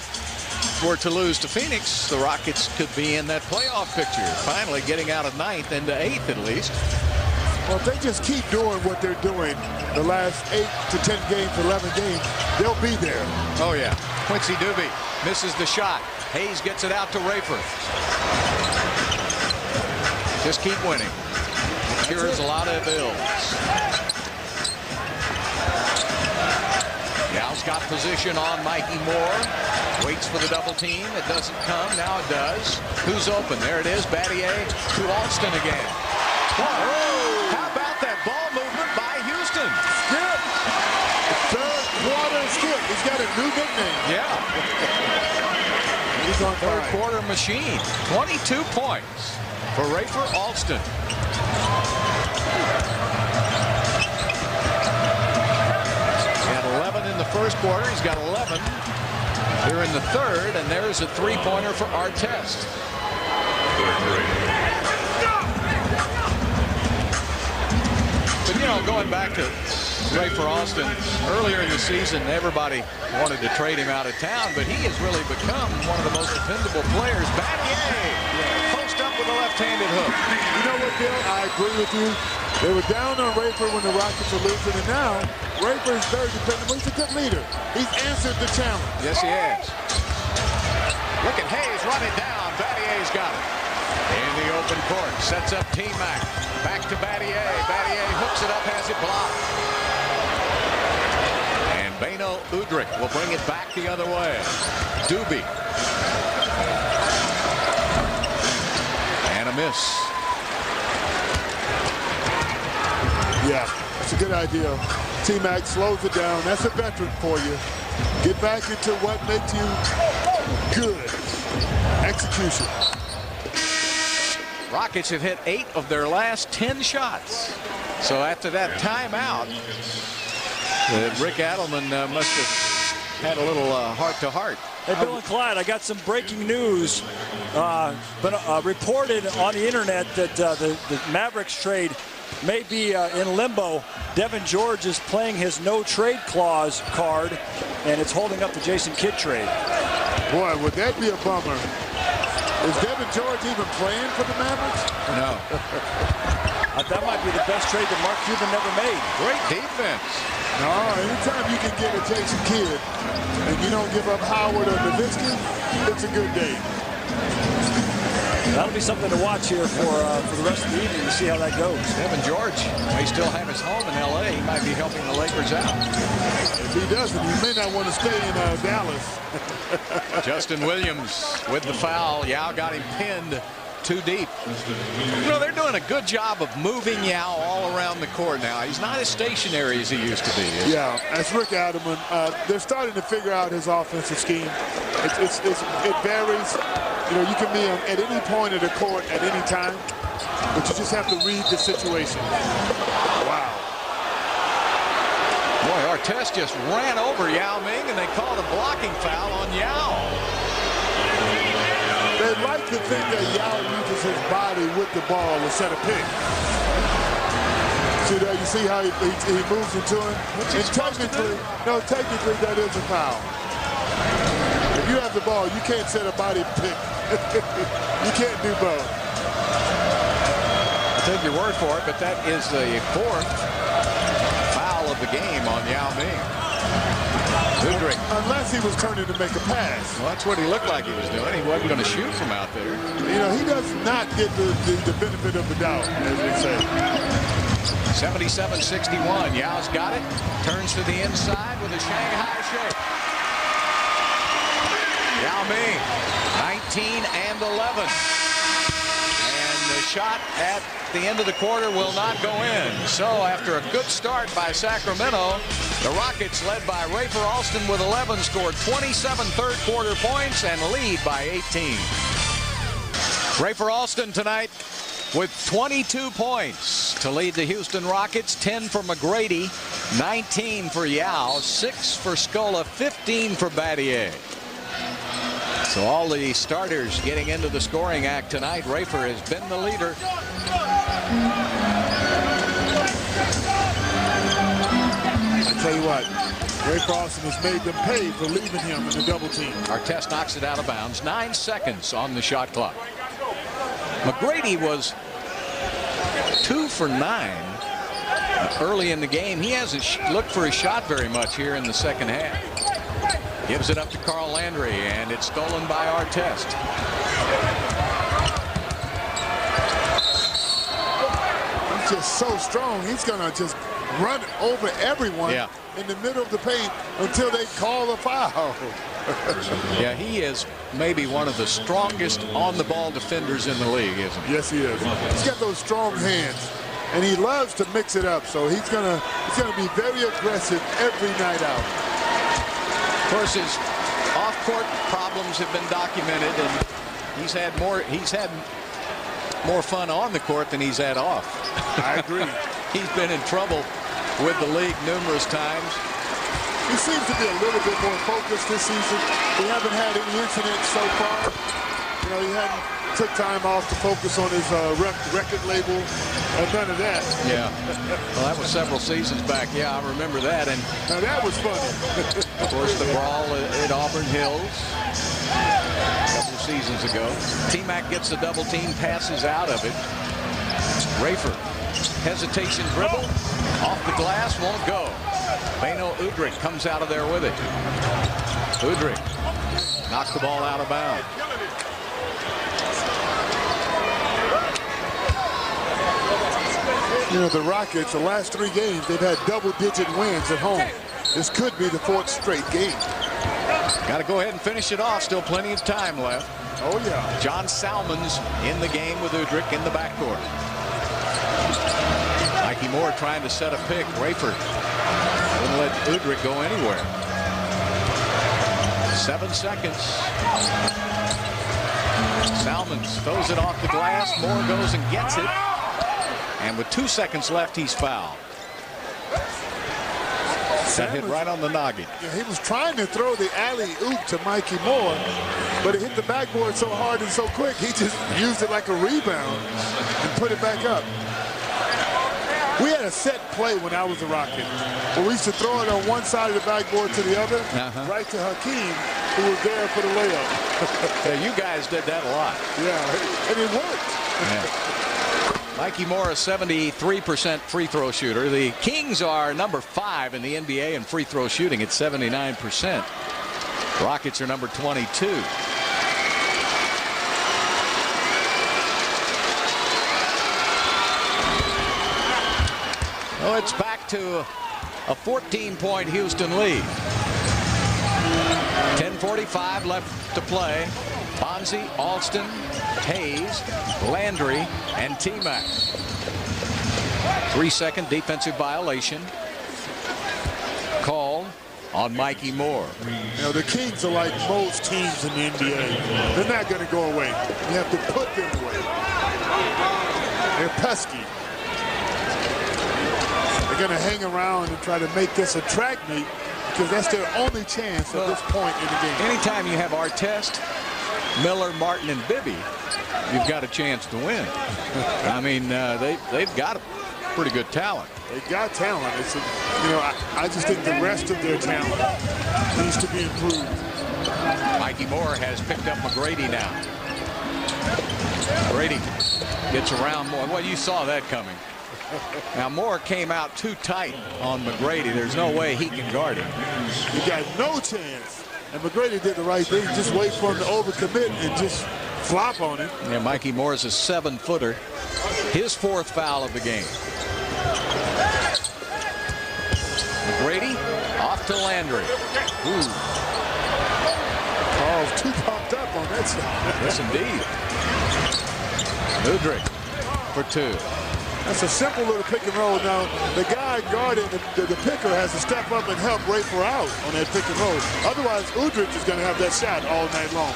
were to lose to Phoenix, the Rockets could be in that playoff picture, finally getting out of 9th into 8th at least. Well, if they just keep doing what they're doing the last 8 to 10 games, 11 games, they'll be there. Oh, yeah. Quincy Doobie misses the shot. Hayes gets it out to Rafer. Just keep winning. It cures a lot of ills. Yao's got position on Mikey Moore. Waits for the double team. It doesn't come. Now it does. Who's open? There it is. Battier to Alston again. Whoa. How about that ball movement by Houston? Skip. Third quarter Skip. He's got a new nickname. Yeah. He's on third quarter machine. 22 points for Rafer Alston. He had 11 in the first quarter. He's got 11 here in the third, and there's a three-pointer for Artest. But, you know, going back to Rafer Alston, earlier in the season, everybody wanted to trade him out of town, but he has really become one of the most dependable players. Battier, post up with a left-handed hook. You know what, Bill? I agree with you. They were down on Rafer when the Rockets were losing, and now Rafer is very dependable. He's a good leader. He's answered the challenge. Yes, he has. Look at Hayes running down. Battier's got it. In the open court, sets up T-Mac. Back to Battier. Battier hooks it up, has it blocked. And Beno Udrih will bring it back the other way. Doobie. And a miss. Yeah, that's a good idea. T-Mac slows it down. That's a veteran for you. Get back into what makes you good. Execution. Rockets have hit 8 of their last 10 shots. So after that timeout, Rick Adelman must have had a little heart-to-heart. Hey, Bill and Clyde, I got some breaking news. Reported on the internet that the Mavericks trade may be in limbo. Devin George is playing his no-trade clause card, and it's holding up the Jason Kidd trade. Boy, would that be a bummer. Is Devin George even playing for the Mavericks? No. That might be the best trade that Mark Cuban never made. Great defense. No, anytime you can get a Jason Kidd and you don't give up Howard or Nowitzki, it's a good day. That'll be something to watch here for the rest of the evening to see how that goes. Devin George may still have his home in L.A. He might be helping the Lakers out. If he doesn't, he may not want to stay in Dallas. Justin Williams with the foul. Yao got him pinned too deep. You know, they're doing a good job of moving Yao all around the court now. He's not as stationary as he used to be. Yeah, as Rick Adelman, they're starting to figure out his offensive scheme. It varies. You know, you can be at any point of the court at any time, but you just have to read the situation. Wow. Boy, Artest just ran over Yao Ming, and they called a blocking foul on Yao. They like to think that Yao uses his body with the ball to set a pick. See that? You see how he moves into him? And technically that is a foul. If you have the ball, you can't set a body pick. You can't do both. I'll take your word for it, but that is the fourth foul of the game on Yao Ming. Udrih. Unless he was turning to make a pass. Well, that's what he looked like he was doing. He wasn't going to shoot from out there. You know, he does not get the benefit of the doubt, as we say. 77-61. Yao's got it. Turns to the inside with a Shanghai shake. Yao Ming, 19 and 11. And the shot at the end of the quarter will not go in. So after a good start by Sacramento, the Rockets, led by Rafer Alston with 11, scored 27 third-quarter points and lead by 18. Rafer Alston tonight with 22 points to lead the Houston Rockets, 10 for McGrady, 19 for Yao, 6 for Scola, 15 for Battier. So all the starters getting into the scoring act tonight. Rafer has been the leader. I tell you what, Rafer Alston has made them pay for leaving him in the double team. Artest knocks it out of bounds. 9 seconds on the shot clock. McGrady was 2 for 9 early in the game. He hasn't looked for his shot very much here in the second half. Gives it up to Carl Landry, and it's stolen by Artest. He's just so strong. He's going to just run over everyone in the middle of the paint until they call a foul. Yeah, he is maybe one of the strongest on-the-ball defenders in the league, isn't he? Yes, he is. He's got those strong hands, and he loves to mix it up. So he's gonna be very aggressive every night out. Of course, his off-court problems have been documented, and he's had more fun on the court than he's had off. I agree. He's been in trouble with the league numerous times. He seems to be a little bit more focused this season. We haven't had any incidents so far. You know, he hadn't took time off to focus on his record label and none of that. Yeah. Well, that was several seasons back. Yeah, I remember that. And now that was funny. Of course, the brawl at Auburn Hills a couple of seasons ago. T-Mac gets the double team, passes out of it. Rafer, hesitation dribble, off the glass, won't go. Beno Udrih comes out of there with it. Udrih knocks the ball out of bounds. You know, the Rockets, the last 3 games, they've had double-digit wins at home. This could be the 4th straight game. Got to go ahead and finish it off. Still plenty of time left. Oh, yeah. John Salmons in the game with Udrih in the backcourt. Mikey Moore trying to set a pick. Rafer wouldn't let Udrih go anywhere. 7 seconds. Salmons throws it off the glass. Moore goes and gets it. And with 2 seconds left, he's fouled. That hit right on the noggin. Yeah, he was trying to throw the alley-oop to Mikey Moore, but it hit the backboard so hard and so quick, he just used it like a rebound and put it back up. We had a set play when I was a Rocket, where we used to throw it on one side of the backboard to the other, right to Hakeem, who was there for the layup. Yeah, you guys did that a lot. Yeah, and it worked. Yeah. Mikey Moore, a 73% free throw shooter. The Kings are number 5 in the NBA in free throw shooting at 79%. Rockets are number 22. Oh, it's back to a 14-point Houston lead. 10:45 left to play. Bonzi, Alston, Hayes, Landry, and T-Mac. 3-second defensive violation called on Mikey Moore. You know, the Kings are like most teams in the NBA. They're not going to go away. You have to put them away. They're pesky. They're going to hang around and try to make this a track meet because that's their only chance at this point in the game. Anytime you have Artest, Miller, Martin, and Bibby, you've got a chance to win. I mean, they've got a pretty good talent. They got talent. It's I just think the rest of their talent needs to be improved. Mikey Moore has picked up McGrady now. Brady gets around Moore. Well, you saw that coming. Now, Moore came out too tight on McGrady. There's no way he can guard him. He got no chance. And McGrady did the right thing. Just wait for him to overcommit and just flop on him. Yeah, Mikey Moore is a 7-footer. His 4th foul of the game. McGrady off to Landry. Ooh. Carl's too pumped up on that side. Yes, indeed. Udrih for 2. That's a simple little pick and roll. Now, the guy guarding the picker has to step up and help Rafer out on that pick and roll. Otherwise, Udrih is going to have that shot all night long.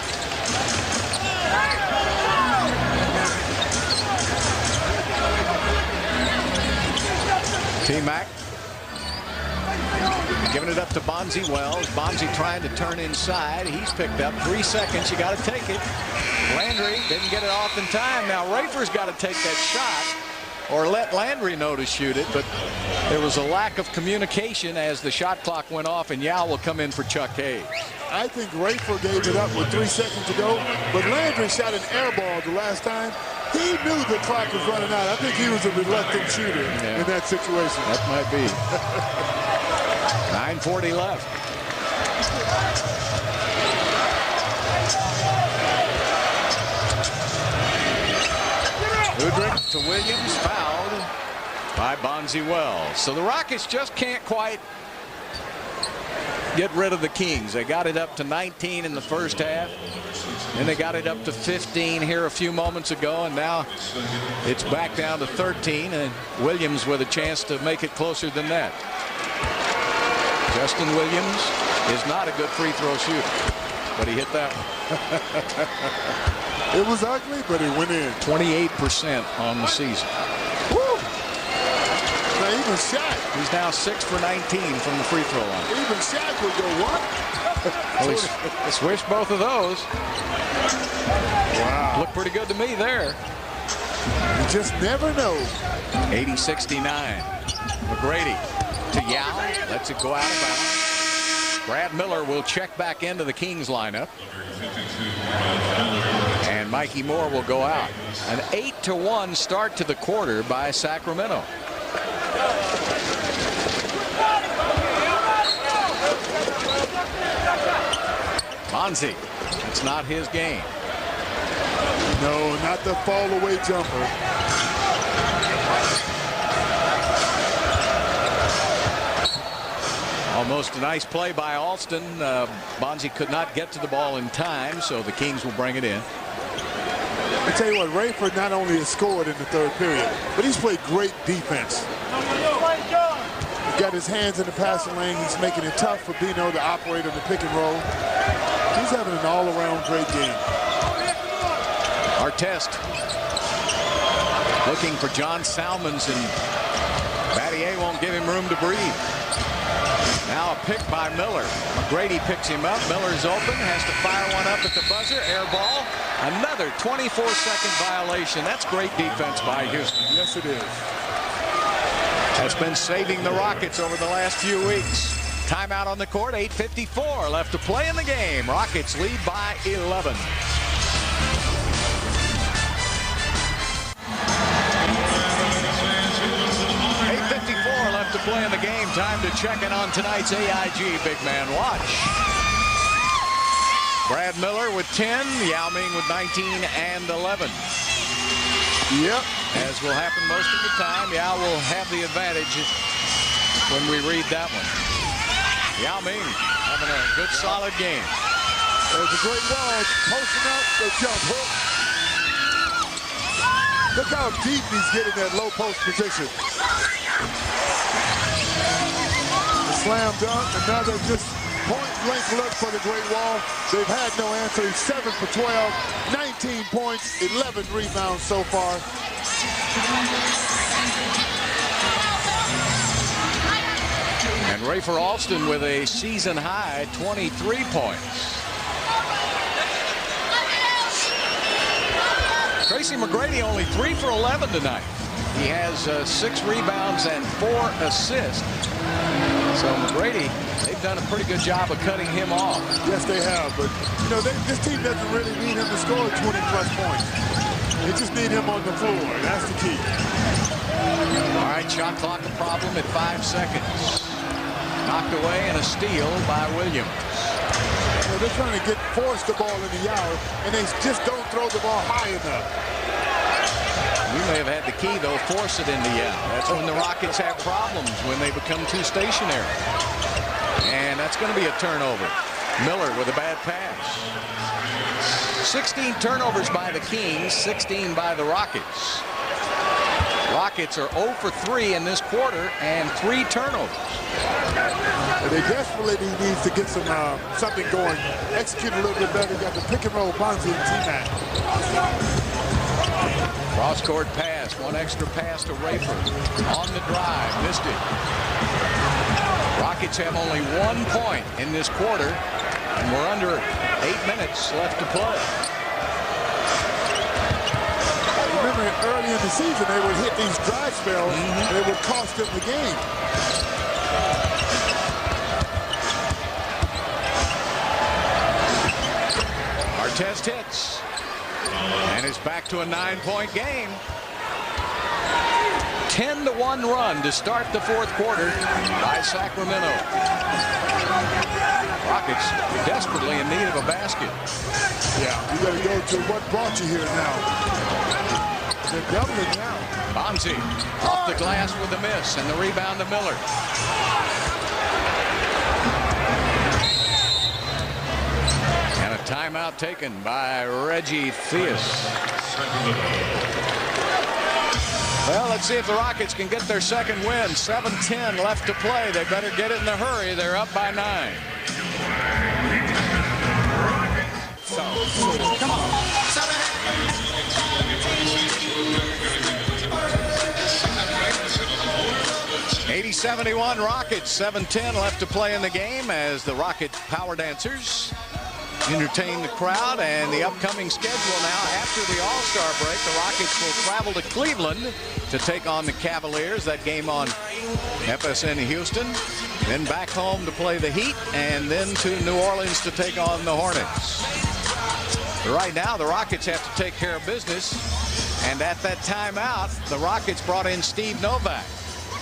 T-Mac giving it up to Bonzi Wells. Bonzi trying to turn inside. He's picked up 3 seconds. You got to take it. Landry didn't get it off in time. Now Rafer's got to take that shot or let Landry know to shoot it, but there was a lack of communication as the shot clock went off, and Yao will come in for Chuck Hayes. I think Rafer gave it up with 3 seconds to go, but Landry shot an air ball the last time. He knew the clock was running out. I think he was a reluctant shooter in that situation. That might be. 9:40 left. Udrih to Williams, fouled by Bonzi Wells. So the Rockets just can't quite get rid of the Kings. They got it up to 19 in the first half. Then they got it up to 15 here a few moments ago, and now it's back down to 13, and Williams with a chance to make it closer than that. Justin Williams is not a good free throw shooter, but he hit that one. It was ugly, but it went in. 28% on the season. Woo! Now even Shaq. He's now 6 for 19 from the free throw line. Even Shaq would go, what? Well, he swished both of those. Wow. Looked pretty good to me there. You just never know. 80-69. McGrady to Yao. Lets it go out of bounds. Brad Miller will check back into the Kings lineup. And Mikey Moore will go out. An 8-1 start to the quarter by Sacramento. Bonzi. It's not his game. No, not the fall away jumper. Almost a nice play by Alston. Bonzi could not get to the ball in time, so the Kings will bring it in. I tell you what, Rafer not only has scored in the third period, but he's played great defense. He's got his hands in the passing lane. He's making it tough for Bino to operate on the pick and roll. He's having an all-around great game. Artest looking for John Salmons, and Battier won't give him room to breathe. Now a pick by Miller. McGrady picks him up. Miller's open, has to fire one up at the buzzer. Air ball. Another 24-second violation. That's great defense by Houston. Yes, it is. That's been saving the Rockets over the last few weeks. Timeout on the court. 8:54 left to play in the game. Rockets lead by 11. Left to play in the game. Time to check in on tonight's AIG Big Man Watch. Brad Miller with 10, Yao Ming with 19 and 11. Yep. As will happen most of the time, Yao will have the advantage when we read that one. Yao Ming having a good solid game. There's a great wall. Posting up the jump hook. Look how deep he's getting that low post position. The slam dunk, another just point-blank look for the Great Wall. They've had no answer. He's 7 for 12, 19 points, 11 rebounds so far. And Rafer Alston with a season-high 23 points. Tracy McGrady only 3 for 11 tonight. He has 6 rebounds and 4 assists. So McGrady, they've done a pretty good job of cutting him off. Yes, they have. But, you know, this team doesn't really need him to score 20-plus points. They just need him on the floor. That's the key. All right, shot clock a problem at 5 seconds. Knocked away and a steal by Williams. You know, they're trying to force the ball in the yard, and they just don't throw the ball high enough. You may have had the key, though, force it in the end. That's when the Rockets have problems, when they become too stationary. And that's going to be a turnover. Miller with a bad pass. 16 turnovers by the Kings, 16 by the Rockets. Rockets are 0 for 3 in this quarter and 3 turnovers. They desperately need to get something going. Execute a little bit better. Got the pick and roll Bonzi and T-Mac. Cross-court pass, one extra pass to Rafer. On the drive, missed it. Rockets have only 1 point in this quarter, and we're under 8 minutes left to play. Remember, early in the season, they would hit these dry spells, and it would cost them the game. Artest hits. And it's back to a 9-point game. 10-1 run to start the 4th quarter by Sacramento. Rockets desperately in need of a basket. Yeah, you got to go to what brought you here now. They're doubling now. Bonzi off the glass with a miss, and the rebound to Miller. And a timeout taken by Reggie Theus. Well, let's see if the Rockets can get their second win. 7:10 left to play. They better get it in a hurry. They're up by 9. So, come on. 80-71 Rockets. 7:10 left to play in the game as the Rockets power dancers entertain the crowd. And the upcoming schedule now, after the All-Star break, the Rockets will travel to Cleveland to take on the Cavaliers. That game on FSN Houston. Then back home to play the Heat, and then to New Orleans to take on the Hornets. But right now, the Rockets have to take care of business. And at that timeout, the Rockets brought in Steve Novak.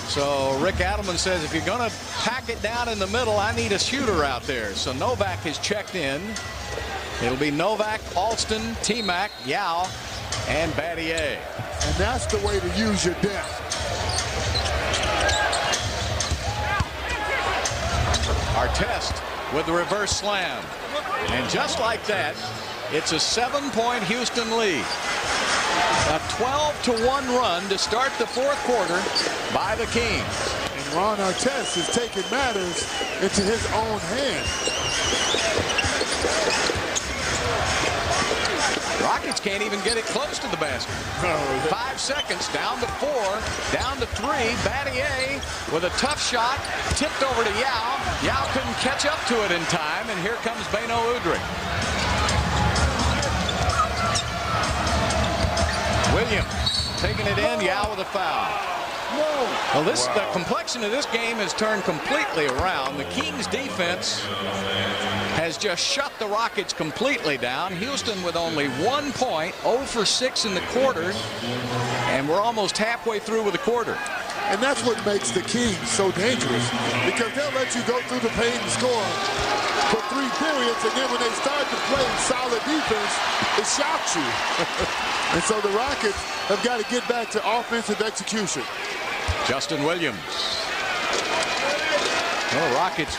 So Rick Adelman says, if you're going to pack it down in the middle, I need a shooter out there. So Novak has checked in. It'll be Novak, Alston, T-Mac, Yao, and Battier. And that's the way to use your depth. Artest with the reverse slam. And just like that, it's a 7-point Houston lead. A 12-1 run to start the 4th quarter by the Kings. And Ron Artest is taking matters into his own hands. Rockets can't even get it close to the basket. 5 seconds, down to 4, down to 3. Battier with a tough shot, tipped over to Yao. Yao couldn't catch up to it in time, and here comes Beno Udrih. Williams taking it in, Yao with a foul. Well, the complexion of this game has turned completely around. The Kings defense has just shut the Rockets completely down. Houston with only 1 point, 0 for 6 in the quarter, and we're almost halfway through with the quarter. And that's what makes the Kings so dangerous, because they'll let you go through the paint and score for 3 periods, and then when they start to play solid defense, it shocks you. And so the Rockets have got to get back to offensive execution. Justin Williams. Well, Rockets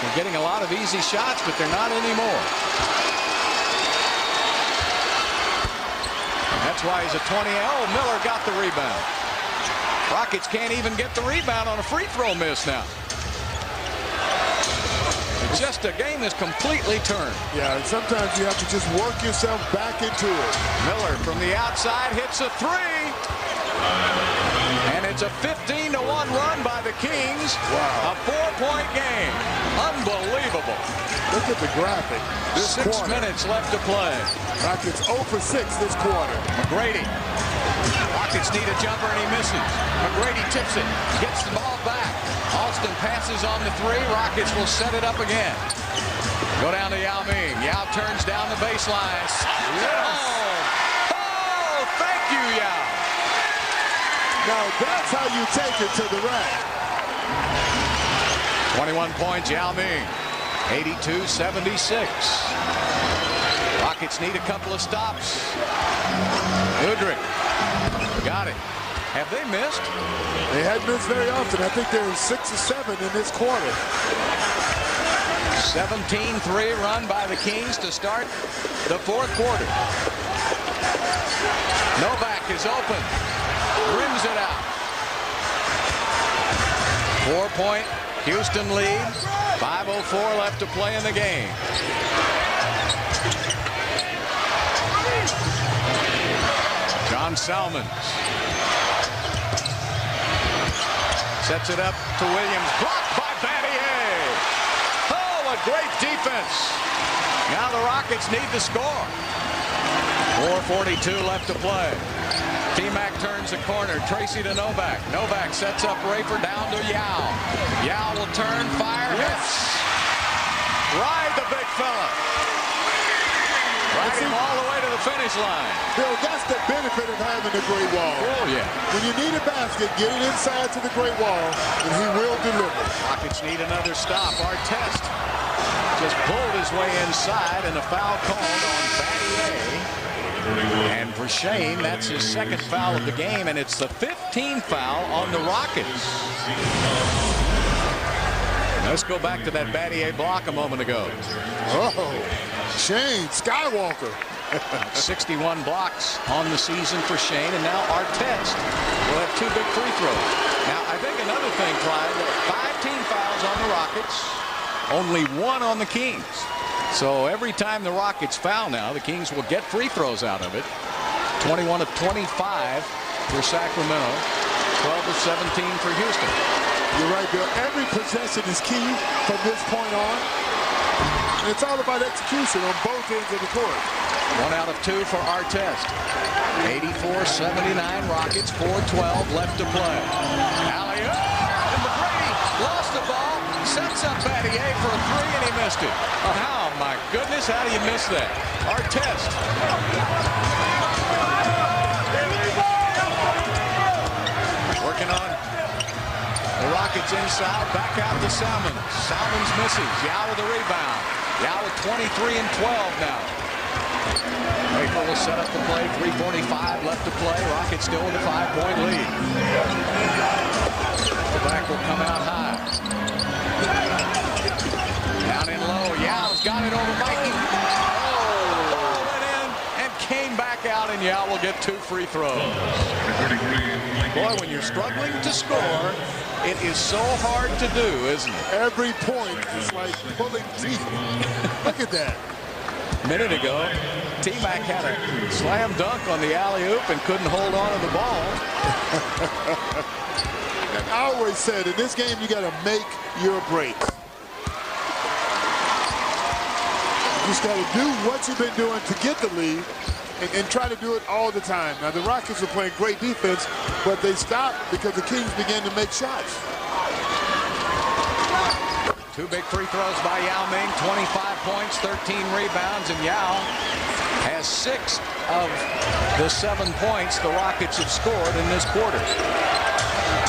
They're getting a lot of easy shots, but they're not anymore. And that's why he's a 20. Oh, Miller got the rebound. Rockets can't even get the rebound on a free throw miss now. It's just a game is completely turned. Yeah, and sometimes you have to just work yourself back into it. Miller from the outside hits a three. And it's a 15-1 run by the Kings. Wow. A 4-point game. Unbelievable. Look at the graphic. This 6 quarter. minutes left to play. Rockets 0 for 6 this quarter. McGrady. Rockets need a jumper and he misses. McGrady tips it. Gets the ball back. Alston passes on the three. Rockets will set it up again. Go down to Yao Ming. Yao turns down the baseline. Yes. Oh, thank you, Yao. Now that's how you take it to the rack. 21 points, Yao Ming. 82-76. Rockets need a couple of stops. Udrih got it. Have they missed? They hadn't missed very often. I think they're 6 or 7 in this quarter. 17-3 run by the Kings to start the fourth quarter. Novak is open. Rims it out. 4-point Houston lead. 5:04 left to play in the game. John Salmons sets it up to Williams. Blocked by Battier. Oh, what great defense. Now the Rockets need to score. 4:42 left to play. T-Mac turns the corner. Tracy to Novak. Novak sets up Rafer down to Yao. Yao will turn, fire, hits. Ride the big fella. Ride him all the way to the finish line. Bill, that's the benefit of having the Great Wall. Oh, yeah. When you need a basket, get it inside to the Great Wall, and he will deliver. Rockets need another stop. Artest just pulled his way inside, and a foul called on Battier. And for Shane, that's his second foul of the game, and it's the 15th foul on the Rockets. Let's go back to that Battier block a moment ago. Oh, Shane Skywalker. 61 blocks on the season for Shane, and now Artest will have 2 big free throws. Now, I think another thing, Clyde, 5 team fouls on the Rockets, only 1 on the Kings. So every time the Rockets foul now, the Kings will get free throws out of it. 21 of 25 for Sacramento, 12 of 17 for Houston. You're right, Bill. Every possession is key from this point on. And it's all about execution on both ends of the court. 1 out of 2 for Artest. 84-79 Rockets, 4:12 left to play. Alley-oop, and McGrady lost the ball, sets up Battier for a 3, and he missed it. Oh, my goodness, how do you miss that? Artest. Working on the Rockets inside, back out to Salmons. Salmons misses. Yao with the rebound. Yao with 23 and 12 now. Rafer will set up the play. 3:45 left to play. Rockets still with a 5-point lead. The back will come out high. Down in low. Yao's got it over Mikey. Oh, went in and came back out, and Yao will get 2 free throws. Boy, when you're struggling to score, it is so hard to do, isn't it? Every point is like pulling teeth. Look at that. A minute ago, T-Mac had a slam dunk on the alley-oop and couldn't hold on to the ball. And I always said, in this game, you got to make your breaks. You just got to do what you've been doing to get the lead and try to do it all the time. Now, the Rockets are playing great defense, but they stopped because the Kings began to make shots. 2 big free throws by Yao Ming, 25 points, 13 rebounds, and Yao has 6 of the 7 points the Rockets have scored in this quarter.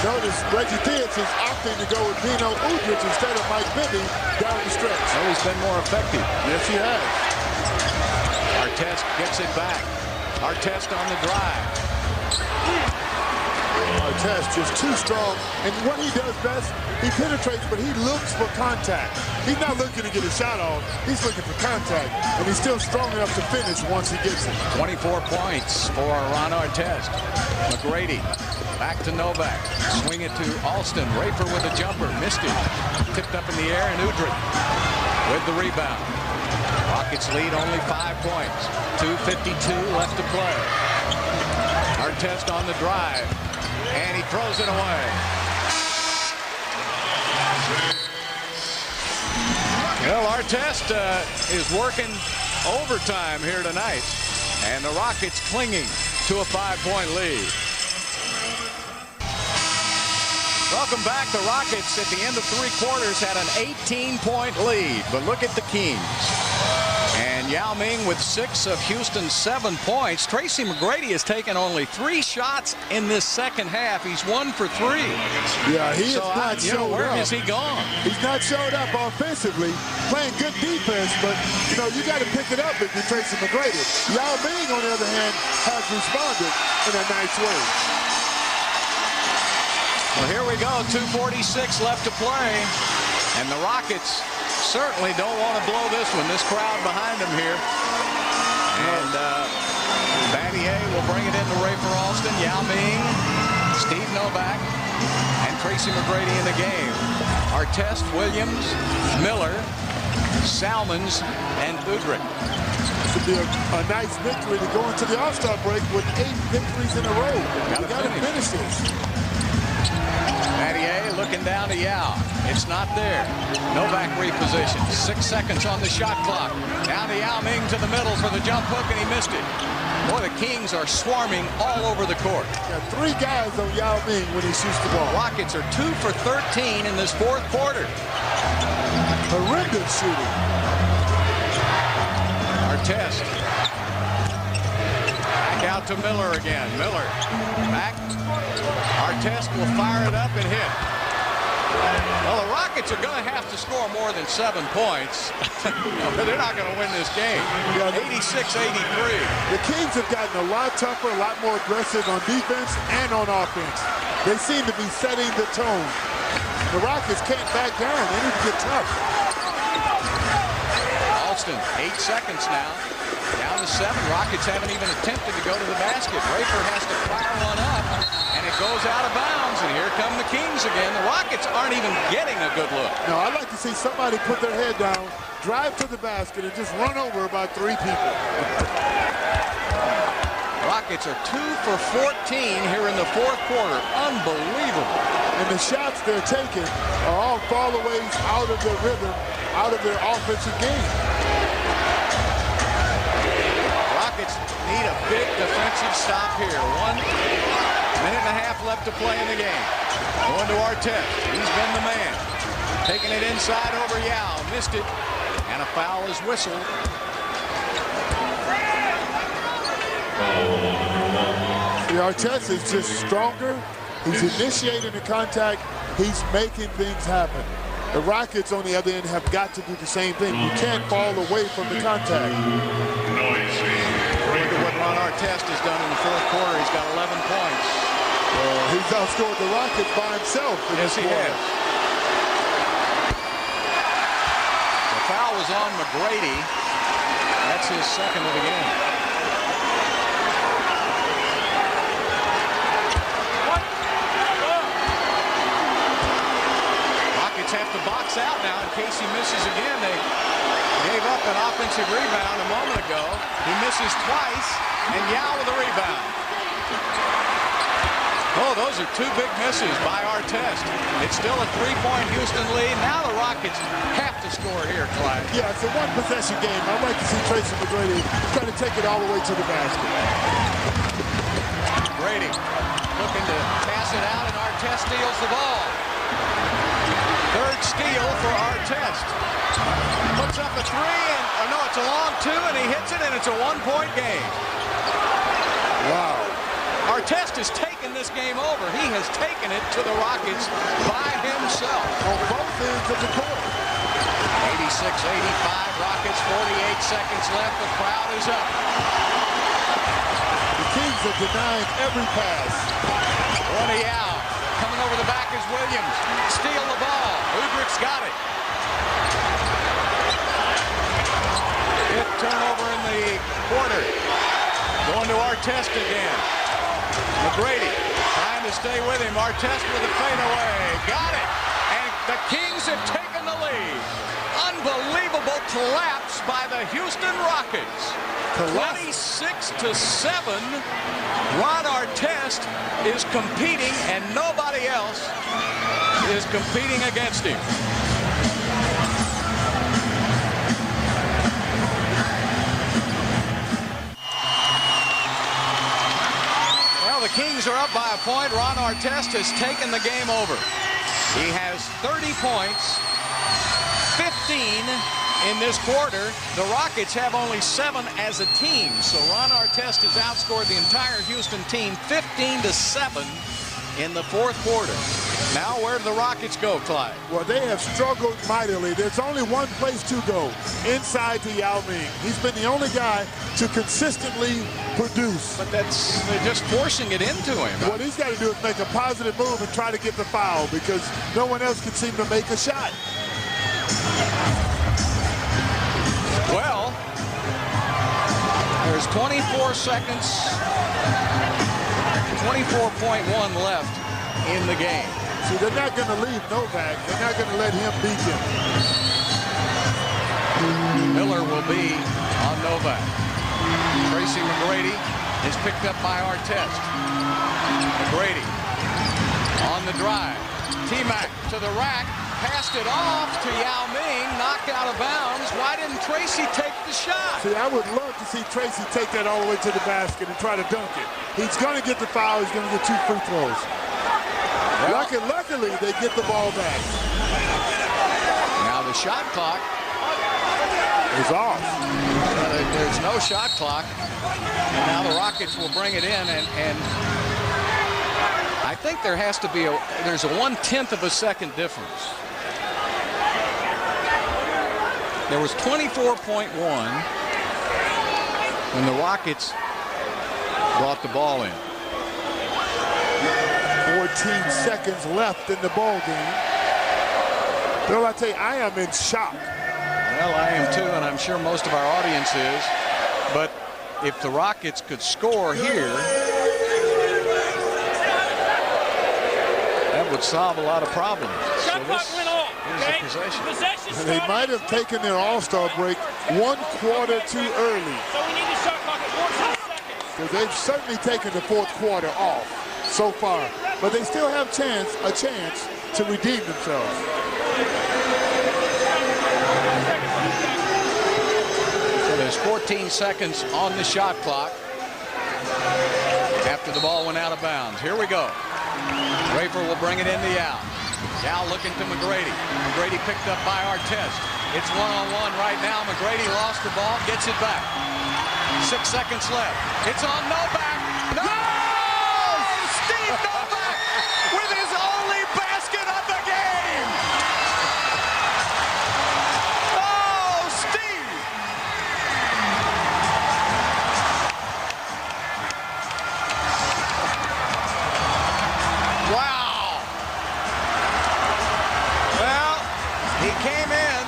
Notice Reggie Theus is opting to go with Pino Udrih instead of Mike Bibby down the stretch. So he's been more effective. Yes, he has. Artest gets it back. Artest on the drive. Artest just too strong, and what he does best, he penetrates, but he looks for contact. He's not looking to get a shot off, he's looking for contact, and he's still strong enough to finish once he gets it. 24 points for Ron Artest. McGrady back to Novak. Swing it to Alston. Rafer with a jumper. Missed it. Tipped up in the air, and Udrih with the rebound. Rockets lead only 5 points. 2:52 left to play. Artest on the drive, and he throws it away. Well, Artest is working overtime here tonight, and the Rockets clinging to a 5-point lead. Welcome back. The Rockets at the end of 3 quarters had an 18-point lead, but look at the Kings. And Yao Ming with 6 of Houston's 7 points. Tracy McGrady has taken only 3 shots in this second half. He's 1 for 3. Yeah, he is not showed where up. has he gone? He's not showed up offensively, playing good defense, but you got to pick it up if you're Tracy McGrady. Yao Ming, on the other hand, has responded in a nice way. Well, here we go. 2:46 left to play, and the Rockets certainly don't want to blow this one. This crowd behind them here. And Battier will bring it into Rafer Alston, Yao Ming, Steve Novak, and Tracy McGrady in the game. Artest, Williams, Miller, Salmons, and Udrih. This would be a nice victory to go into the All-Star break with 8 victories in a row. You got to finish this. Battier looking down to Yao. It's not there. Novak repositions. 6 seconds on the shot clock. Down to Yao Ming to the middle for the jump hook, and he missed it. Boy, the Kings are swarming all over the court. Got 3 guys on Yao Ming when he shoots the ball. Rockets are 2 for 13 in this 4th quarter. Horrendous shooting. Artest. Back out to Miller again. Miller back. Artest will fire it up and hit. Well, the Rockets are going to have to score more than 7 points. They're not going to win this game. 86-83. The Kings have gotten a lot tougher, a lot more aggressive on defense and on offense. They seem to be setting the tone. The Rockets can't back down. They need to get tough. Alston, 8 seconds now. Down to 7. Rockets haven't even attempted to go to the basket. Rafer has to fire one up, and it goes out of bounds. And here come the Kings again. The Rockets aren't even getting a good look. No, I'd like to see somebody put their head down, drive to the basket, and just run over about 3 people. Rockets are 2 for 14 here in the 4th quarter. Unbelievable. And the shots they're taking are all fallaways out of their rhythm, out of their offensive game. Rockets need a big defensive stop here. 1 minute and a half left to play in the game. Going to Artest. He's been the man. Taking it inside over Yao. Missed it. And a foul is whistled. The Artest is just stronger. He's initiating the contact. He's making things happen. The Rockets, on the other end, have got to do the same thing. You can't fall away from the contact. Look at what Ron Artest has done in the 4th quarter. He's got 11 points. He's outscored the Rockets by himself in Yes, this he quarter. has. The foul was on McGrady. That's his 2nd of the game. Rockets have to box out now in case he misses again. They gave up an offensive rebound a moment ago. He misses twice, and Yao with a rebound. Oh, those are 2 big misses by Artest. It's still a 3-point Houston lead. Now the Rockets have to score here, Clyde. Yeah, it's a 1-possession game. I'd like to see Tracy McGrady try to take it all the way to the basket. Brady looking to pass it out, and Artest steals the ball. 3rd steal for Artest. Puts up a 3, and no, it's a long 2, and he hits it, and it's a 1-point game. Wow. Artest has taken this game over. He has taken it to the Rockets by himself. On both ends of the court. 86-85, Rockets, 48 seconds left. The crowd is up. The Kings are denying every pass. Going to Yao. Coming over the back is Williams. Steal the ball. Udrich's got it. Fifth turnover in the quarter. Going to Artest again. McGrady trying to stay with him. Artest with a fadeaway. Got it. And the Kings have taken the lead. Unbelievable collapse by the Houston Rockets. 26-7. Ron Artest is competing, and nobody else is competing against him. Well, the Kings are up by a point. Ron Artest has taken the game over. He has 30 points, 15 in this quarter. The Rockets have only 7 as a team. So Ron Artest has outscored the entire Houston team 15-7 in the fourth quarter. Now where do the Rockets go, Clyde? Well, they have struggled mightily. There's only one place to go, inside to Yao Ming. He's been the only guy to consistently produce. But they're just forcing it into him. What he's got to do is make a positive move and try to get the foul, because no one else can seem to make a shot. Well, there's 24 seconds, 24.1 left in the game. See, they're not going to leave Novak. They're not going to let him beat them. Miller will be on Novak. Tracy McGrady is picked up by Artest. McGrady on the drive. T-Mac to the rack. Passed it off to Yao Ming, knocked out of bounds. Why didn't Tracy take the shot? See, I would love to see Tracy take that all the way to the basket and try to dunk it. He's going to get the foul. He's going to get 2 free throws. Well, luckily, they get the ball back. Now the shot clock is off. There's no shot clock. And now the Rockets will bring it in, and I think there has to be there's a 1/10 of a second difference. There was 24.1 when the Rockets brought the ball in. 14 seconds left in the ball game. Bill, I tell you, I am in shock. Well, I am too, and I'm sure most of our audience is. But if the Rockets could score here, that would solve a lot of problems. Shot clock went off. Okay? Possession. They might have taken their All-Star break 1 quarter too early. So we need a shot clock at 14 seconds. Because they've certainly taken the fourth quarter off so far. But they still have a chance to redeem themselves. So there's 14 seconds on the shot clock after the ball went out of bounds. Here we go. Rafer will bring it into Yao. Yao looking to McGrady. McGrady picked up by Artest. It's one-on-one right now. McGrady lost the ball, gets it back. 6 seconds left. It's on Novak. No! Steve Novak with his only basket of the game. Oh, Steve! Wow. Well, he came in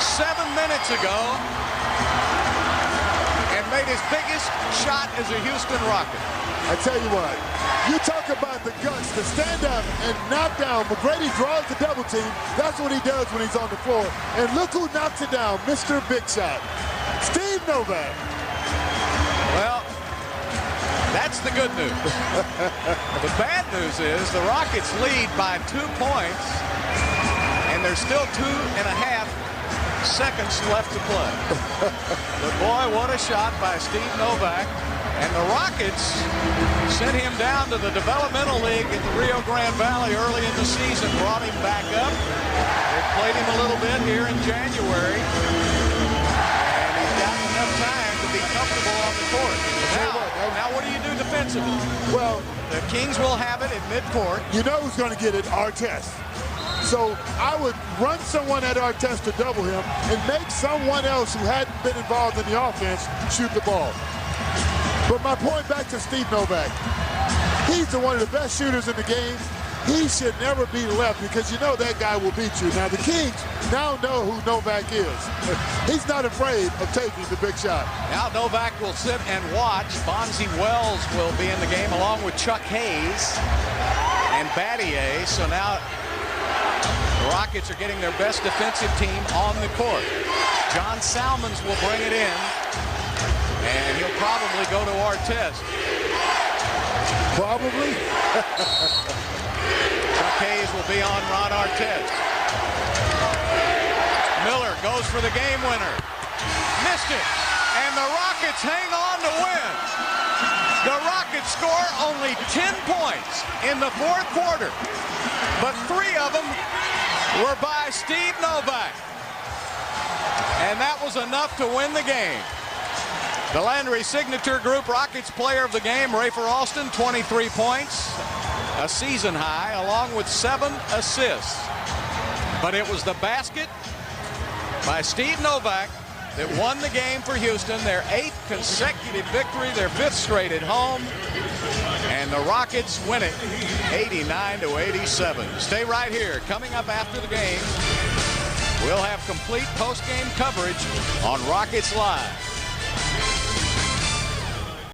7 minutes ago and made his biggest shot as a Houston Rocket. I tell you what, you talk about the guts to stand up and knock down. McGrady draws the double team. That's what he does when he's on the floor. And look who knocks it down, Mr. Big Shot, Steve Novak. Well, that's the good news. The bad news is the Rockets lead by 2 points, and there's still 2.5 seconds left to play. But boy, what a shot by Steve Novak. And the Rockets sent him down to the developmental league at the Rio Grande Valley early in the season, brought him back up. They played him a little bit here in January. And he's gotten enough time to be comfortable on the court. Now what do you do defensively? Well, the Kings will have it at midcourt. You know who's going to get it? Artest. So I would run someone at Artest to double him and make someone else who hadn't been involved in the offense shoot the ball. But my point back to Steve Novak, He's one of the best shooters in the game. He should never be left because you know that guy will beat you. Now, the Kings now know who Novak is. He's not afraid of taking the big shot. Now Novak will sit and watch. Bonzi Wells will be in the game along with Chuck Hayes and Battier. So now the Rockets are getting their best defensive team on the court. John Salmons will bring it in, and he'll probably go to Artest. Probably. Chuck Hayes will be on Ron Artest. Miller goes for the game winner. Missed it. And the Rockets hang on to win. The Rockets score only 10 points in the fourth quarter, but 3 of them were by Steve Novak. And that was enough to win the game. The Landry Signature Group Rockets player of the game, Rafer Alston, 23 points, a season high, along with 7 assists. But it was the basket by Steve Novak that won the game for Houston, their 8th consecutive victory, their 5th straight at home. And the Rockets win it 89-87. Stay right here. Coming up after the game, we'll have complete post-game coverage on Rockets Live.